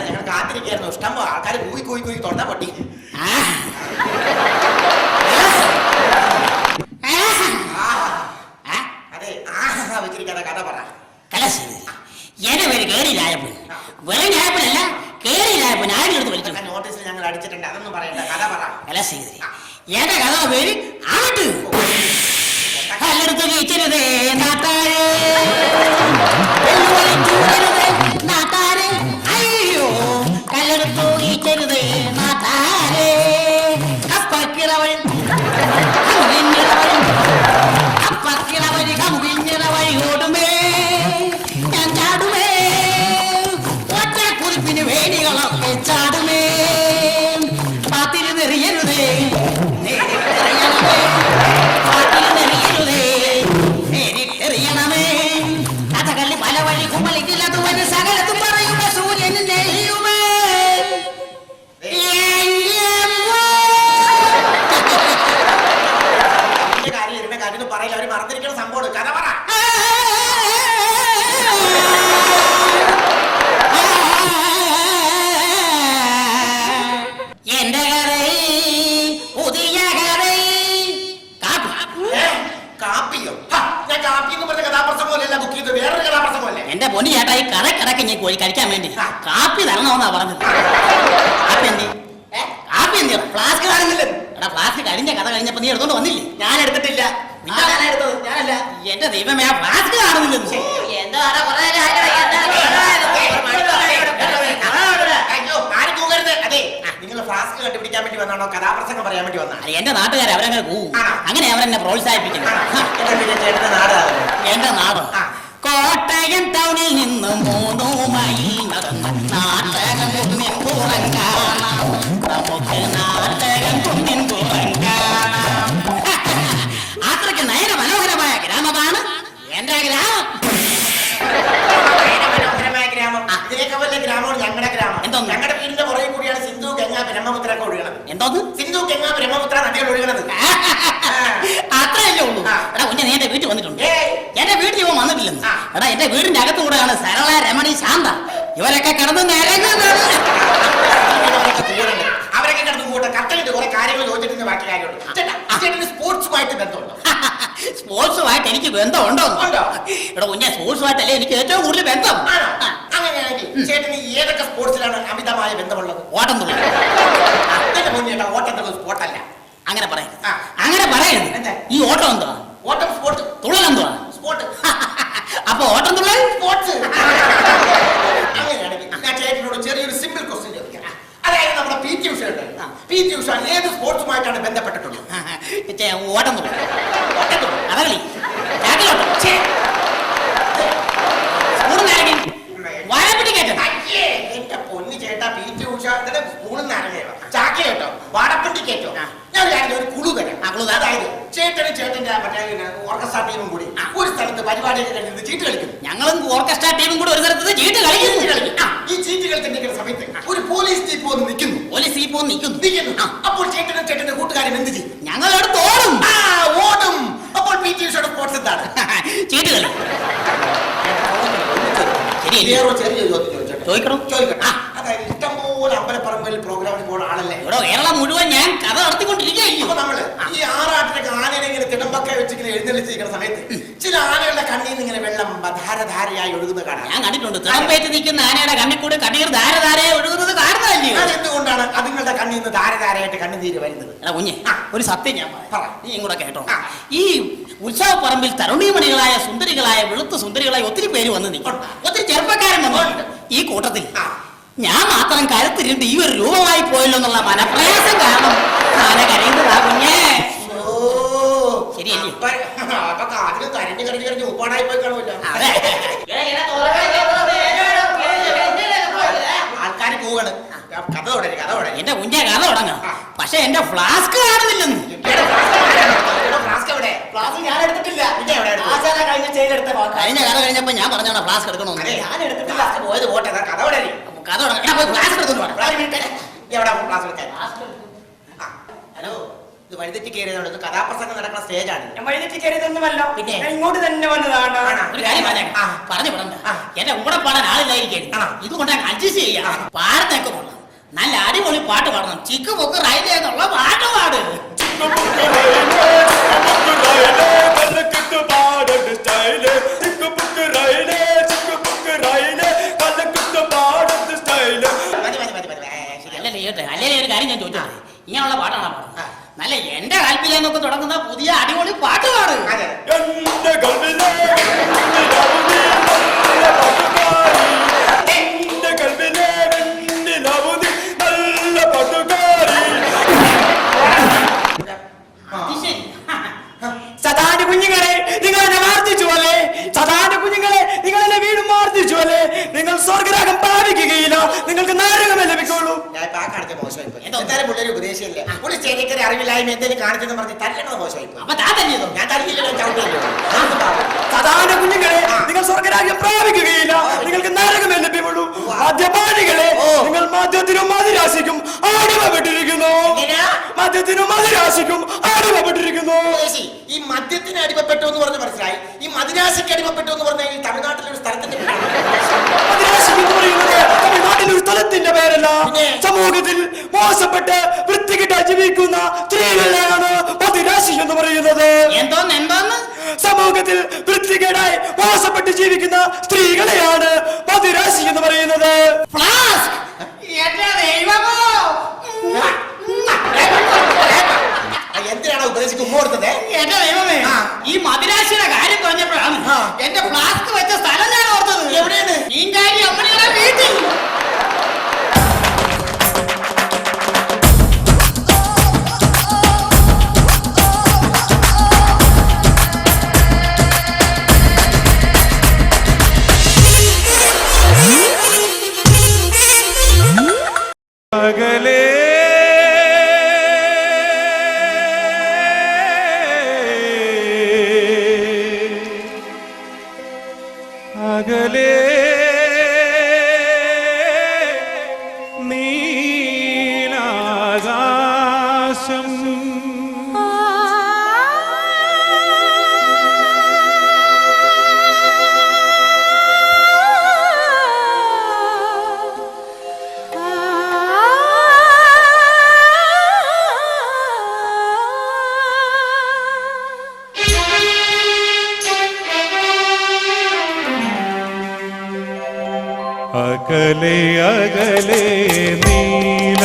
S6: ഞങ്ങൾ കാത്തിരിക്കുകയായിരുന്നു. ഇഷ്ടം ആൾക്കാർ കൂയി കൂയി കൂയി തൊണ്ട പൊട്ടി. വെച്ചിരിക്കാതെ കഥ പറ. നോട്ടീസിൽ ഞങ്ങൾ അടിച്ചിട്ടുണ്ട്, അതൊന്നും പറയണ്ട, കഥ പറ.
S10: എന്റെ കഥ പേര് ആട്ട്. കല്ലെടുത്ത് വീച്ചരുതേ നാട്ടാരെ, നാട്ടാരെ, അയ്യോ കല്ലെടുത്തു വീച്ചരുതേ നാട്ടാരെ. അപ്പക്കിളവൻ അപ്പക്കിളവൻ കമുകിഞ്ഞിറവഴി ഓടുമേ ഞാൻ ചാടുമേ, ഒറ്റ കുറിപ്പിന് വേദികളൊക്കെ ചാടുമേ. പാത്തിരുന്നെറിയരുതേ നേരിട്ടെറിയണമേ, പാത്തിരുന്നെറിയരുതേ നേരിട്ടെറിയണമേ. കഥകളി പല വഴി കുമ്പളിക്കില്ലതു വരെ സകലത്തും പറയുന്ന സൂര്യന് നെയ്യുമേ.
S6: കാര്യം പറയില്ല, അവര് മറന്നിരിക്കുന്ന സംഭവം. കഥ പറ.
S10: എന്റെ കഥ പുതിയ കഥ.
S6: കാപ്പിയോ? ഞാൻ കാപ്പി എന്ന് പറഞ്ഞ കഥാപ്രസംഗമല്ല ബുക്ക് ചെയ്ത്, വേറൊരു കഥാപ്രസംഗമല്ലേ.
S10: എന്റെ പൊന്നു ചേട്ടാ, ഈ കടക്കിടക്ക് ഞാൻ കോഴി കഴിക്കാൻ വേണ്ടി കാപ്പി തരണമെന്നാ പറഞ്ഞത്. കാപ്പി എന്തി? കാപ്പി എന്തി? ഫ്ലാസ്ക് കാണുന്നില്ല.
S1: എടാ ഫ്ലാസ്ക് കഴിഞ്ഞ കഥ കഴിഞ്ഞപ്പോ നീ എടുത്തോണ്ട് വന്നില്ലേ?
S6: ഞാൻ എടുത്തിട്ടില്ല. എടുത്തത് ഞാനല്ല.
S1: എന്റെ ദൈവമേ, ആ ഫ്ലാസ്ക് കാണുന്നില്ലെന്ന്.
S7: എന്താണ് കുറെ
S6: അയ്യോ, ആരും തൂങ്ങരുത്. അതെ, നിങ്ങൾ ഫ്ലാസ്ക് കണ്ടുപിടിക്കാൻ വേണ്ടി വന്നാണോ കഥാപ്രസംഗം പറയാൻ വേണ്ടി വന്നാ?
S1: എന്റെ നാട്ടുകാർ അവരങ്ങനെ പോവും. അങ്ങനെ അവരെന്നെ പ്രോത്സാഹിപ്പിക്കുന്നു.
S6: ചേട്ടന്റെ നാടാണ്
S1: എന്റെ നാട് കോട്ടയം ടൗണിൽ നിന്ന് 3 മൈൽ നടന്ന് നാട്ടകം കുന്നിൻ പുറം കാണാം. നമുക്ക് നാട്ടകം കുന്നിൻ പുറം കാണാം. അത്രയ്ക്ക് നയന മനോഹരമായ ഗ്രാമമാണ് എന്റെ ഗ്രാമം.
S6: മനോഹരമായ ഗ്രാമം. ഇതിനൊക്കെ വലിയ ഗ്രാമമാണ് ഞങ്ങളുടെ ഗ്രാമം.
S1: എന്തോന്ന്?
S6: ഞങ്ങളുടെ വീടിന്റെ പുറകെ കൂടിയാണ് സിന്ധു ഗംഗ ബ്രഹ്മപുത്ര ഒക്കെ ഒഴുകണത്.
S1: എന്തോന്ന്?
S6: സിന്ധു ഗംഗ ബ്രഹ്മപുത്ര നദികൾ ഒഴുകണത്.
S1: അത്രയല്ലേ ഉള്ളൂ. എടാ കുഞ്ഞ, നീ എന്റെ വീട്ടിൽ വന്നിട്ടുണ്ട്?
S6: ഏയ്.
S1: എന്റെ വീട്ടിൽ ഇവൻ വന്നിട്ടില്ലെന്ന്. എടാ എന്റെ വീടിന്റെ അകത്തുകൂടെയാണ് സരള, രമണി, ശാന്ത ഇവരൊക്കെ കിടന്ന് നിരങ്ങുന്നത്.
S6: അവരൊക്കെ കിടന്ന് കൂട്ടെ കട്ടലിട്ട് കുറെ കാര്യങ്ങൾ ചോദിച്ചിട്ട് ബാക്കി കാര്യമുള്ളൂ. ചേട്ടന് സ്പോർട്സുമായിട്ട് ബന്ധമുണ്ടോ?
S1: സ്പോർട്സുമായിട്ട് എനിക്ക് ബന്ധമുണ്ടോ?
S6: ഉണ്ടോ?
S1: എടാ കുഞ്ഞ, സ്പോർട്സുമായിട്ടല്ലേ എനിക്ക് ഏറ്റവും കൂടുതൽ ബന്ധം.
S6: ആണോ? അങ്ങനെയാണെങ്കിൽ ചേട്ടന് ഏതൊക്കെ സ്പോർട്സിലാണ് അമിതമായ ബന്ധമുള്ളത്?
S1: ഓട്ടം തുള്ളൽ.
S6: എന്റെ മുന്നേട്ടാ, ഓട്ടം എന്നുള്ളത് സ്പോർട്ടല്ല.
S1: അങ്ങനെ പറയരുത്.
S6: ആ.
S1: അങ്ങനെ പറയരുത്.
S6: എന്താ?
S1: ഈ ഓട്ടം എന്തുവാ?
S6: ഓട്ടം സ്പോർട്ട്.
S1: തുള്ളൽ എന്തുവാ?
S6: സ്പോർട്ട്.
S1: അപ്പൊ ഓട്ടം തുള്ളൽ
S6: സ്പോർട്സ്. അങ്ങനെയാണെങ്കിൽ ഞാൻ ചേട്ടനോട് ചെറിയൊരു സിമ്പിൾ ക്വസ്റ്റ്യൻ ചോദിക്കാം. അതായത് നമ്മുടെ പി ടി ഉഷ ഉണ്ട്. പി ടി ഉഷ ഏത് സ്പോർട്സുമായിട്ടാണ് ബന്ധപ്പെട്ടിട്ടുള്ളത്?
S1: ഓട്ടം തുള്ളൽ, കഥകളി, ചാക്കിലോട്ടം, വാഴപ്പിടിക്കേറ്റം.
S6: അയ്യേ, എന്റെ പൊന്നു ചേട്ടാ, പി ടി ഉഷ സ്കൂളിൽ നിറങ്ങിയോ ചാക്കിലേട്ടോ വാടപ്പിണ്ടിക്കേറ്റോ? ഞാൻ ഒരു കുളു തരാം. അതായത് ചേട്ടനും ചേട്ടന്റെ മറ്റേ ഓർക്കസ്ട്ര ടീമും കൂടി ഒരു സ്ഥലത്ത് പരിപാടിയൊക്കെ കഴിഞ്ഞിട്ട് ചീട്ട് കളിക്കും.
S1: ഞങ്ങളും ഓർക്കസ്ട്ര ടീമും കൂടി ഒരു സ്ഥലത്ത് ചീട്ട് കളിക്കും.
S6: ഈ ചീട്ട് കളിക്കുന്ന സമയത്ത് ഒരു പോലീസ് ജീപ്പ് വന്ന് നിൽക്കുന്നു.
S1: പോലീസ് ജീപ്പ് വന്ന് നിൽക്കുന്നു.
S6: അപ്പോൾ ചേട്ടനും ചേട്ടന്റെ കൂട്ടുകാരൻ എന്ത് ചെയ്യും?
S1: ഞങ്ങൾ എടുത്ത് ഓടും.
S6: ഓടും. അപ്പോൾ പി ടി ഉഷയുടെ സ്പോർട്സ് എന്താണ്?
S1: ചീട്ട് കളി. ചോദിക്കണം.
S6: അതായത് ഇഷ്ടംപോലെ അമ്പലപ്പറമ്പിൽ പ്രോഗ്രാമിൽ പോകുന്ന ആളല്ലേ
S1: ഇവിടെ കേരളം മുഴുവൻ ഞാൻ കഥ നടത്തിക്കൊണ്ടിരിക്കുകയല്ലോ.
S6: അപ്പൊ നമ്മള് ഈ ആറാട്ടിലൊക്കെ ആനനെ ഇങ്ങനെ തിടമ്പൊക്കെ വെച്ചിങ്ങനെ എഴുന്നള്ളിച്ചിരിക്കുന്ന സമയത്ത് ചില ആനകളുടെ കണ്ണിൽ നിന്ന് ഇങ്ങനെ വെള്ളം ധാരധാരയായി ഒഴുകുന്ന കാണാം.
S1: ഞാൻ കണ്ടിട്ടുണ്ട്. തിടമ്പേറ്റ് നിൽക്കുന്ന ആനയുടെ കണ്ണിൽ കൂടി കണ്ണീർ ധാരധാരയായി ഒഴുകുന്നത് കാണുന്നതല്ലേ?
S6: അതെന്തുകൊണ്ടാണ് അതുങ്ങളുടെ കണ്ണിൽ നിന്ന് ധാരധാരയായിട്ട് കണ്ണുനീര് വരുന്നത്?
S1: എടാ കുഞ്ഞെ, ഒരു സത്യം ഞാൻ പറയാം, നീ ഇങ്ങോട്ട് കേട്ടോ. ഈ ഉത്സവപ്പറമ്പിൽ തരുണീമണികളായ സുന്ദരികളായ വെളുത്ത സുന്ദരികളായ ഒത്തിരി പേര് വന്ന് നിൽക്കും. ഒത്തിരി ചെറുപ്പക്കാരൻ വന്നിട്ടുണ്ട്. ഈ കൂട്ടത്തിൽ ഞാൻ മാത്രം കരുത്തിരുണ്ട് ഈ ഒരു രൂപമായി പോയല്ലോ എന്നുള്ള മനപ്രയാസം കാരണം ആന കരയുന്നതാ കുഞ്ഞേ. ശരിയല്ലേ?
S6: അതിന് കരഞ്ഞു കരഞ്ഞു കരഞ്ഞു ഉപ്പാടായി പോയി കാണുമല്ലോ. ആൾക്കാർ പോവാണ്. കഥ തുടങ്ങി കഥ തുടങ്ങി.
S1: എന്റെ കുഞ്ഞെ കഥ തുടങ്ങാം. പക്ഷെ എന്റെ ഫ്ലാസ്ക് കാണുന്നില്ലെന്ന്.
S6: ഫ്ലാസ്ക് എവിടെ? ഫ്ലാസ്ക് ഞാൻ എടുത്തിട്ടില്ല.
S1: കഴിഞ്ഞ കഥ കഴിഞ്ഞപ്പോ ഞാൻ പറഞ്ഞാണ് ഫ്ലാസ്ക് എടുക്കണമെന്ന്.
S6: ഞാൻ എടുത്തിട്ടില്ല. പോയത് പോട്ടെ, കഥ തുടങ്ങി.
S1: കഥ തുടങ്ങാം. പോയി ഫ്ലാസ്ക് എടുത്തോണ്ട് പോകണം.
S6: എവിടെ ഫ്ലാസ്ക് എടുക്കാൻ? ഹലോ, ഇത് വഴിതെറ്റി കയറിയതാണ്. ഇത് കഥാപ്രസംഗം നടക്കുന്ന സ്റ്റേജാണ്.
S3: ഞാൻ വഴിതെറ്റി കയറിയതൊന്നുമല്ല.
S6: പിന്നെ
S3: ഇങ്ങോട്ട് തന്നെ വന്നതാണ്.
S1: ഒരു കാര്യം പറഞ്ഞു വിടണ്ട. എന്റെ കൂടെ പാടാൻ ആളില്ലായിരിക്കും. ഇതുകൊണ്ട് അഡ്ജസ്റ്റ് ചെയ്യാം. പാടത്തൊക്കെ കൊള്ളാം. നല്ല അടിപൊളി പാട്ട് പാടണം. ചിക്ക് പൊക്ക് റൈഡ് എന്നുള്ള പാട്ട് പാട്. അല്ലേ ഒരു കാര്യം ഞാൻ ചോദിച്ചോട്ടെ, ഇങ്ങനെയുള്ള പാട്ടാണ് പാടുന്നത്. നല്ല എന്റെ കാൽപ്പിലെന്നൊക്കെ തുടങ്ങുന്ന പുതിയ അടിപൊളി പാട്ട് പാട്.
S3: സദാന്റെ കുഞ്ഞുങ്ങളെ നിങ്ങൾ എന്നെ മാർദ്ദിച്ചു അല്ലേ? സദാന്റെ കുഞ്ഞുങ്ങളെ നിങ്ങൾ എന്നെ വീണ്ടും മാർദ്ദിച്ചു അല്ലേ? നിങ്ങൾ സ്വർഗരാഗം പാലിക്കുകയില്ല, നിങ്ങൾക്ക് നരകമേ ലഭിക്കുള്ളൂ.
S6: ഞാൻ എന്തായാലും പുള്ളി ഉപദേശിയല്ലേ, പുള്ളി സ്റ്റേജിക്കറി അറിവില്ലായ്മ എന്തെങ്കിലും കാണിച്ചെന്ന് പറഞ്ഞ് തല്ലണത് മോശമായി.
S1: അപ്പൊ താൻ തല്ലിയതോ?
S6: ഞാൻ തല്ലിയില്ലല്ലോ, ചവിട്ടിയല്ലോ.
S3: സദാന്റെ കുഞ്ഞുങ്ങളെ നിങ്ങൾ സ്വർഗരാഗം പ്രാപിക്കുകയില്ല, നിങ്ങൾക്ക് നരകമേ ലഭ്യമുള്ളൂ. മദ്യപാനികളെ നിങ്ങൾ മദ്യത്തിനും മതിരാശിക്കും അടിമപ്പെട്ടിരിക്കുന്നു. മദ്യത്തിനും മതിരാശിക്കും അടിമപ്പെട്ടിരിക്കുന്നു.
S6: ഈ മദ്യത്തിന് അടിമപ്പെട്ടു എന്ന് പറഞ്ഞ് മനസ്സിലായി. ഈ മദിരാശിക്ക് അടിമപ്പെട്ടു എന്ന് പറഞ്ഞാൽ ഈ തമിഴ്നാട്ടിലെ ഒരു സ്ഥലത്തിന്റെ
S3: തമിഴ്നാട്ടിലൊരു സ്ഥലത്തിന്റെ പേരല്ല. സമൂഹത്തിൽ മോശപ്പെട്ട് വൃത്തികെട്ട ജീവിക്കുന്ന സ്ത്രീകളെയാണ് മദിരാശി എന്ന് പറയുന്നത്.
S1: എന്തോന്ന്?
S3: സമൂഹത്തിൽ വൃത്തികേടായി മോശപ്പെട്ട് ജീവിക്കുന്ന സ്ത്രീകളെയാണ് മദിരാശി എന്ന് പറയുന്നത്.
S1: ഫ്ലാസ്ക്
S6: എനിക്ക് ഉമ്മ കൊടുത്തതേ?
S1: എന്റെ ദൈവമേ, ഈ മദിരാശിയുടെ കാര്യം പറഞ്ഞപ്പോഴാണ് എന്റെ ഫ്ലാസ്ക് വെച്ച സ്ഥലം ഞാൻ ഓർത്തത്.
S6: എവിടെയാണ്?
S1: മീൻകാരി അമ്മണിയുടെ വീട്ടിൽ.
S4: അകലേ അകലേ നീലാകാശം അകലെ അകലെ നീലാകാശം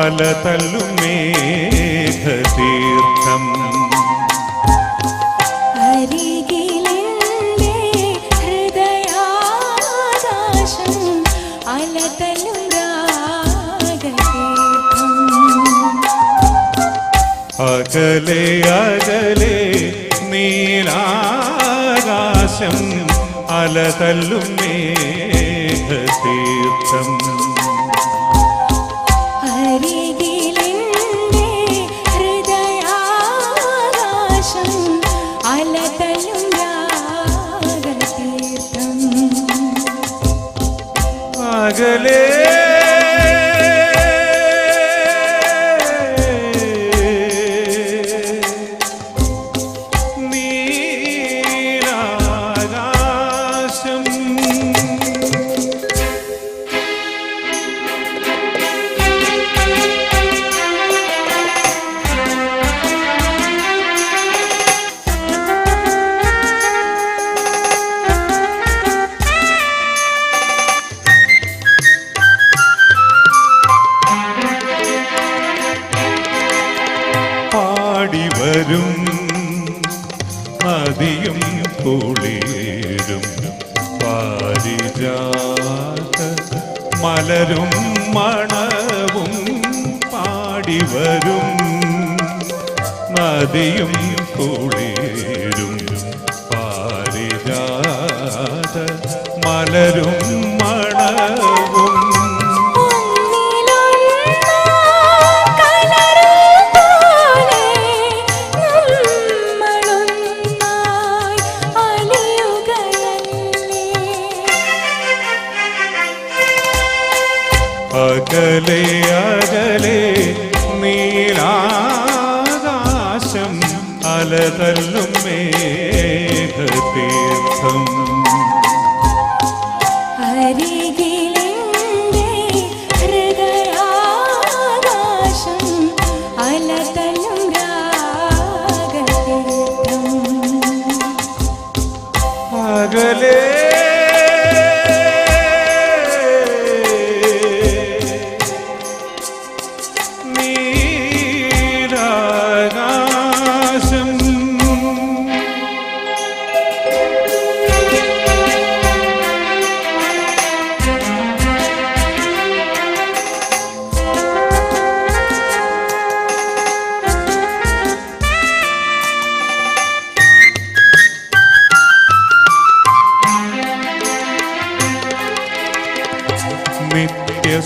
S4: അലതല്ലും മേഘതീർത്ഥം
S9: അരികിലെന്റെ ഹൃദയാകാശം അലതല്ലും രാഗതീർത്ഥം.
S4: അകലെ അകലെ നീലാകാശം അലതല്ലും മേഘതീർത്ഥം
S9: അരികിലെന്റെ ഹൃദയാകാശം അലതല്ലും രാഗതീർത്ഥം.
S4: അകലെ പാടിവരും നദിയും കുളിരും പാരിജാത മലരും മണവും പാടിവരും നദിയും കുളിരും പാരിജാത മലരും മണവും അകലെ അകലെ നീലാകാശം അലതല്ലും മേഘതീർത്ഥം
S9: അരികിലെന്റെ ഹൃദയാകാശം അലതല്ലും രാഗതീർത്ഥം.
S4: അകലെ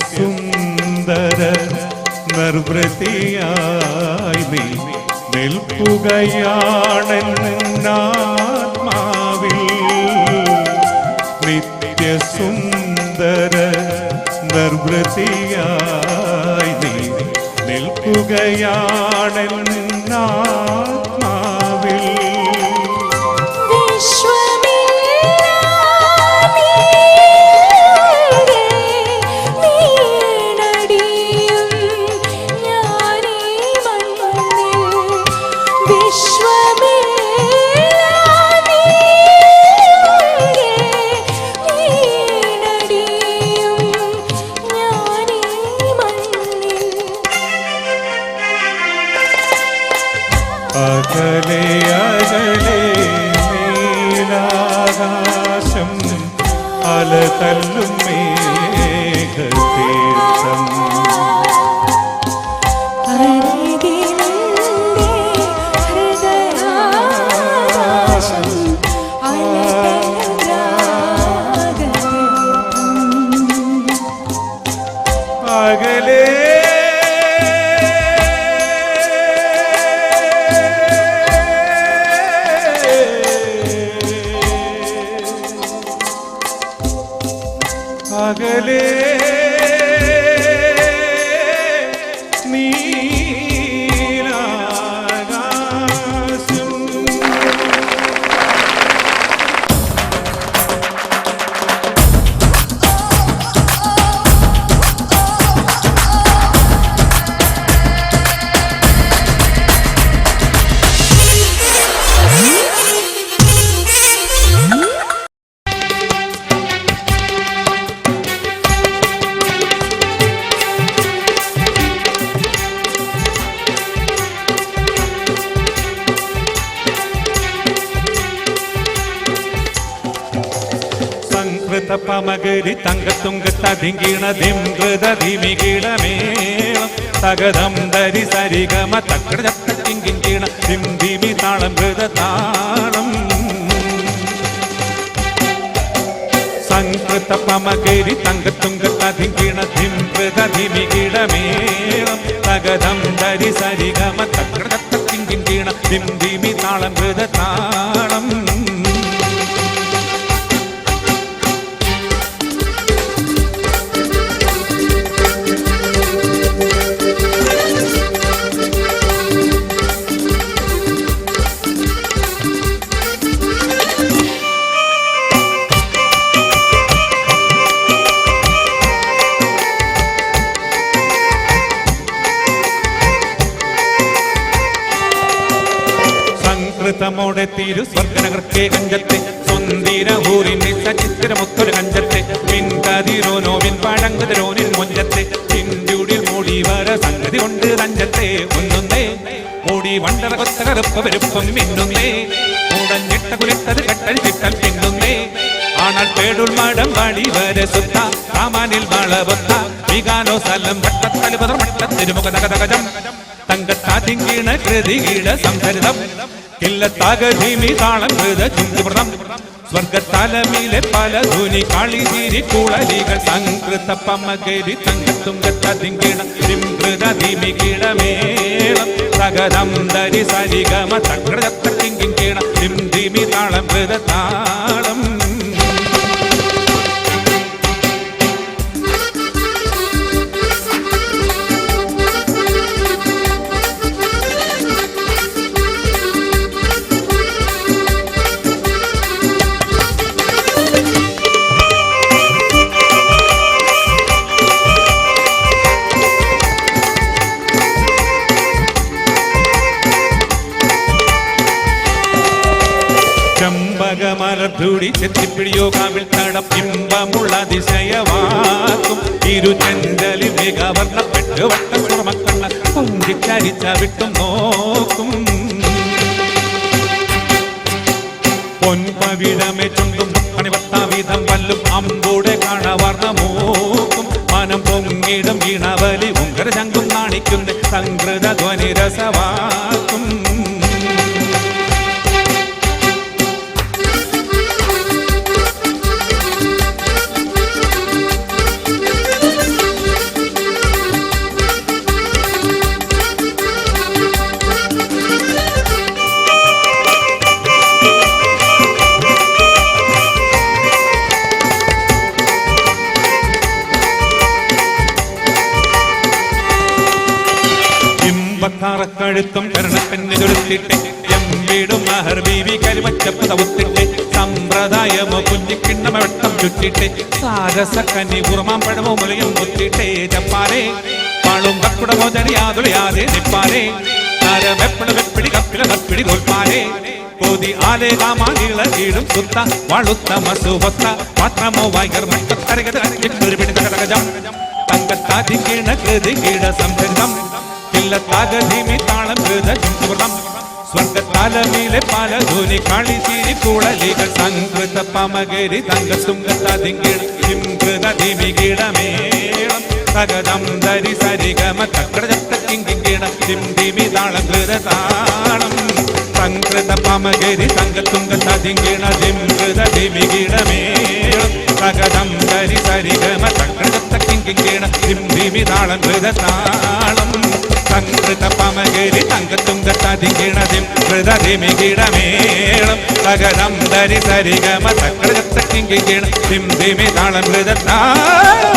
S4: നിത്യസുന്ദര നിർവൃതിയായി നീ നിൽക്കുകയാണെന്നാത്മാവിൽ. നിത്യസുന്ദര നിർവൃതിയായി നീ നിൽക്കുകയാണെന്നാത്മാവിൽ. അകലെ നീലാകാശം അലതല്ലും മേഘതീർത്ഥം അകലെ അകലെ നീലാകാശം. പമകരി തങ്കത്തുങ്ക തതിങ്കിണ ദിംകൃതധിമികിടമേളം തകതം ധരി സരിഗമ തക്കടത്തിങ്കിണ ദിംദിമി താളം കൃതതാളം സംകൃത പമകരി തങ്കത്തുങ്ക തതിങ്കിണ ദിംകൃതധിമികിടമേളം തകതം ധരി സരിഗമ തക്കടത്തിങ്കിണ ദിംദിമി താളം കൃതതാളം ോടെ തിരു സ്വർഗനകർക്കേ കഞ്ചത്തെ സ്വന്തിര ഊരിന്റെ സചിത്രമൊത്തൊരു കഞ്ചത്തെ പിൻകതിരോനോവിൻ പഴങ്കതിരോനിൻ മൊഞ്ചത്തെ ചിന്തുടിൽ മൂടി വര സംഗതി കൊണ്ട് തഞ്ചത്തെ ഒന്നൊന്നേ മൂടി വണ്ടറ കൊത്ത കറുപ്പ വെരുപ്പം മിന്നുന്നേ മൂടഞ്ഞിട്ട കുലിട്ടത് കട്ടൽ ചിട്ടൽ പിന്നുന്നേ ആണാൽ പേടുൾ മടം വഴി വരെ സുത്ത കാമാനിൽ വളവത്ത വികാനോ സ്ഥലം വട്ടത്തലുപതർ മട്ടത്തിരുമുഖ നഗതഗജം തങ്കത്താതിങ്കീണ കൃതികീട സംഭരിതം കില്ലത്താകധീമി താളം കൃത ചുണ്ടുമൃതം സ്വർഗത്താലമിലെ പല ധൂനി കാളിതീരി കൂളലികൾ സംകൃത പമകരി തങ്കത്തുങ്കത്തിങ്കീണ ദിംകൃതീമി കീടമേളം തകതം ധരി സരിഗമ തകൃതത്തിങ്കീണ ദിംദിമി താളം കൃത താളം ചെമ്പകമലർധൂടി ചെത്തിപ്പിടിയോ കാവിൽ തടപ്പിമ്പമുള്ള അതിശയവാക്കും ഇരുചെന്തലിൽ മികവർണ്ണപ്പെട്ട് വട്ടപ്പുറമക്കണ്ണ പൊങ്കിച്ചരിച്ച വിട്ടും നോക്കും പൊൻപവിടമേ ചുണ്ടും അണിവത്താവിധം വല്ലും അമ്പൂടെ കാണവർണ്ണ മൂക്കും മനം പൊങ്ങിടും ഇണവലി ഉങ്കര ശങ്കും കാണിക്കുന്ന സംകൃത ധ്വനി രസവാക്കും കഴുത്തും കരുണപ്പെണ്ണിതൊരുത്തിട്ട് എമ്പിടും മഹർ ബീവി കരിമച്ചപ്പ് തവുത്തിട്ട് സമ്പ്രദായമോ കുഞ്ഞിക്കിണ്ണമ വെട്ടം ചുറ്റിട്ട് സാരസ കന്നി ഉറമാമ്പഴമോ മുലയും മുത്തിട്ടേ ചപ്പാലേ പാളും കക്കുടമോ ജനിയാതുളിയാതെ നിപ്പാലേ താരമെപ്പള വെപ്പിടി കപ്പില കപ്പിടി തോൽപ്പാലേ കോതി ആലേ കാമാനിള ഈടും സുത്ത വാളുത്ത മസുവത്ത പാത്രമോ വൈകർ മക്കത്തരകത പിടിതകടകജം തങ്കത്താതിങ്കീണ കൃതി കീട സംഭരിതം കില്ലത്താകധീമി താളം കൃത ചുണ്ടുവൃതം സ്വർഗത്താലമീലെ പല ധ്വനി കളിച്ചിരി കുഴലികൾ സംകൃത പമകരി തങ്കത്തുങ്കത്തിങ്കിട ധിമികിടമേളം സഗതം ധരി സരിഗമ തക്രജത്തിങ്കിട ധിമി താളം കൃതതാളം സംകൃത പമകരി തങ്കത്തുങ്കത്തിങ്കിട ധിമികിടമേളം സഗതം ധരി സരിഗമ തക്രജത്തിങ്കിട ധിമി താളം കൃതതാളം സംകൃത പമകരി തങ്കത്തുങ്കത്തിങ്കിട ധിമികിടമേളം സഗതം ധരി സരിഗമ തക്രജത്തിങ്കിട ധിമി താളം കൃതതാളം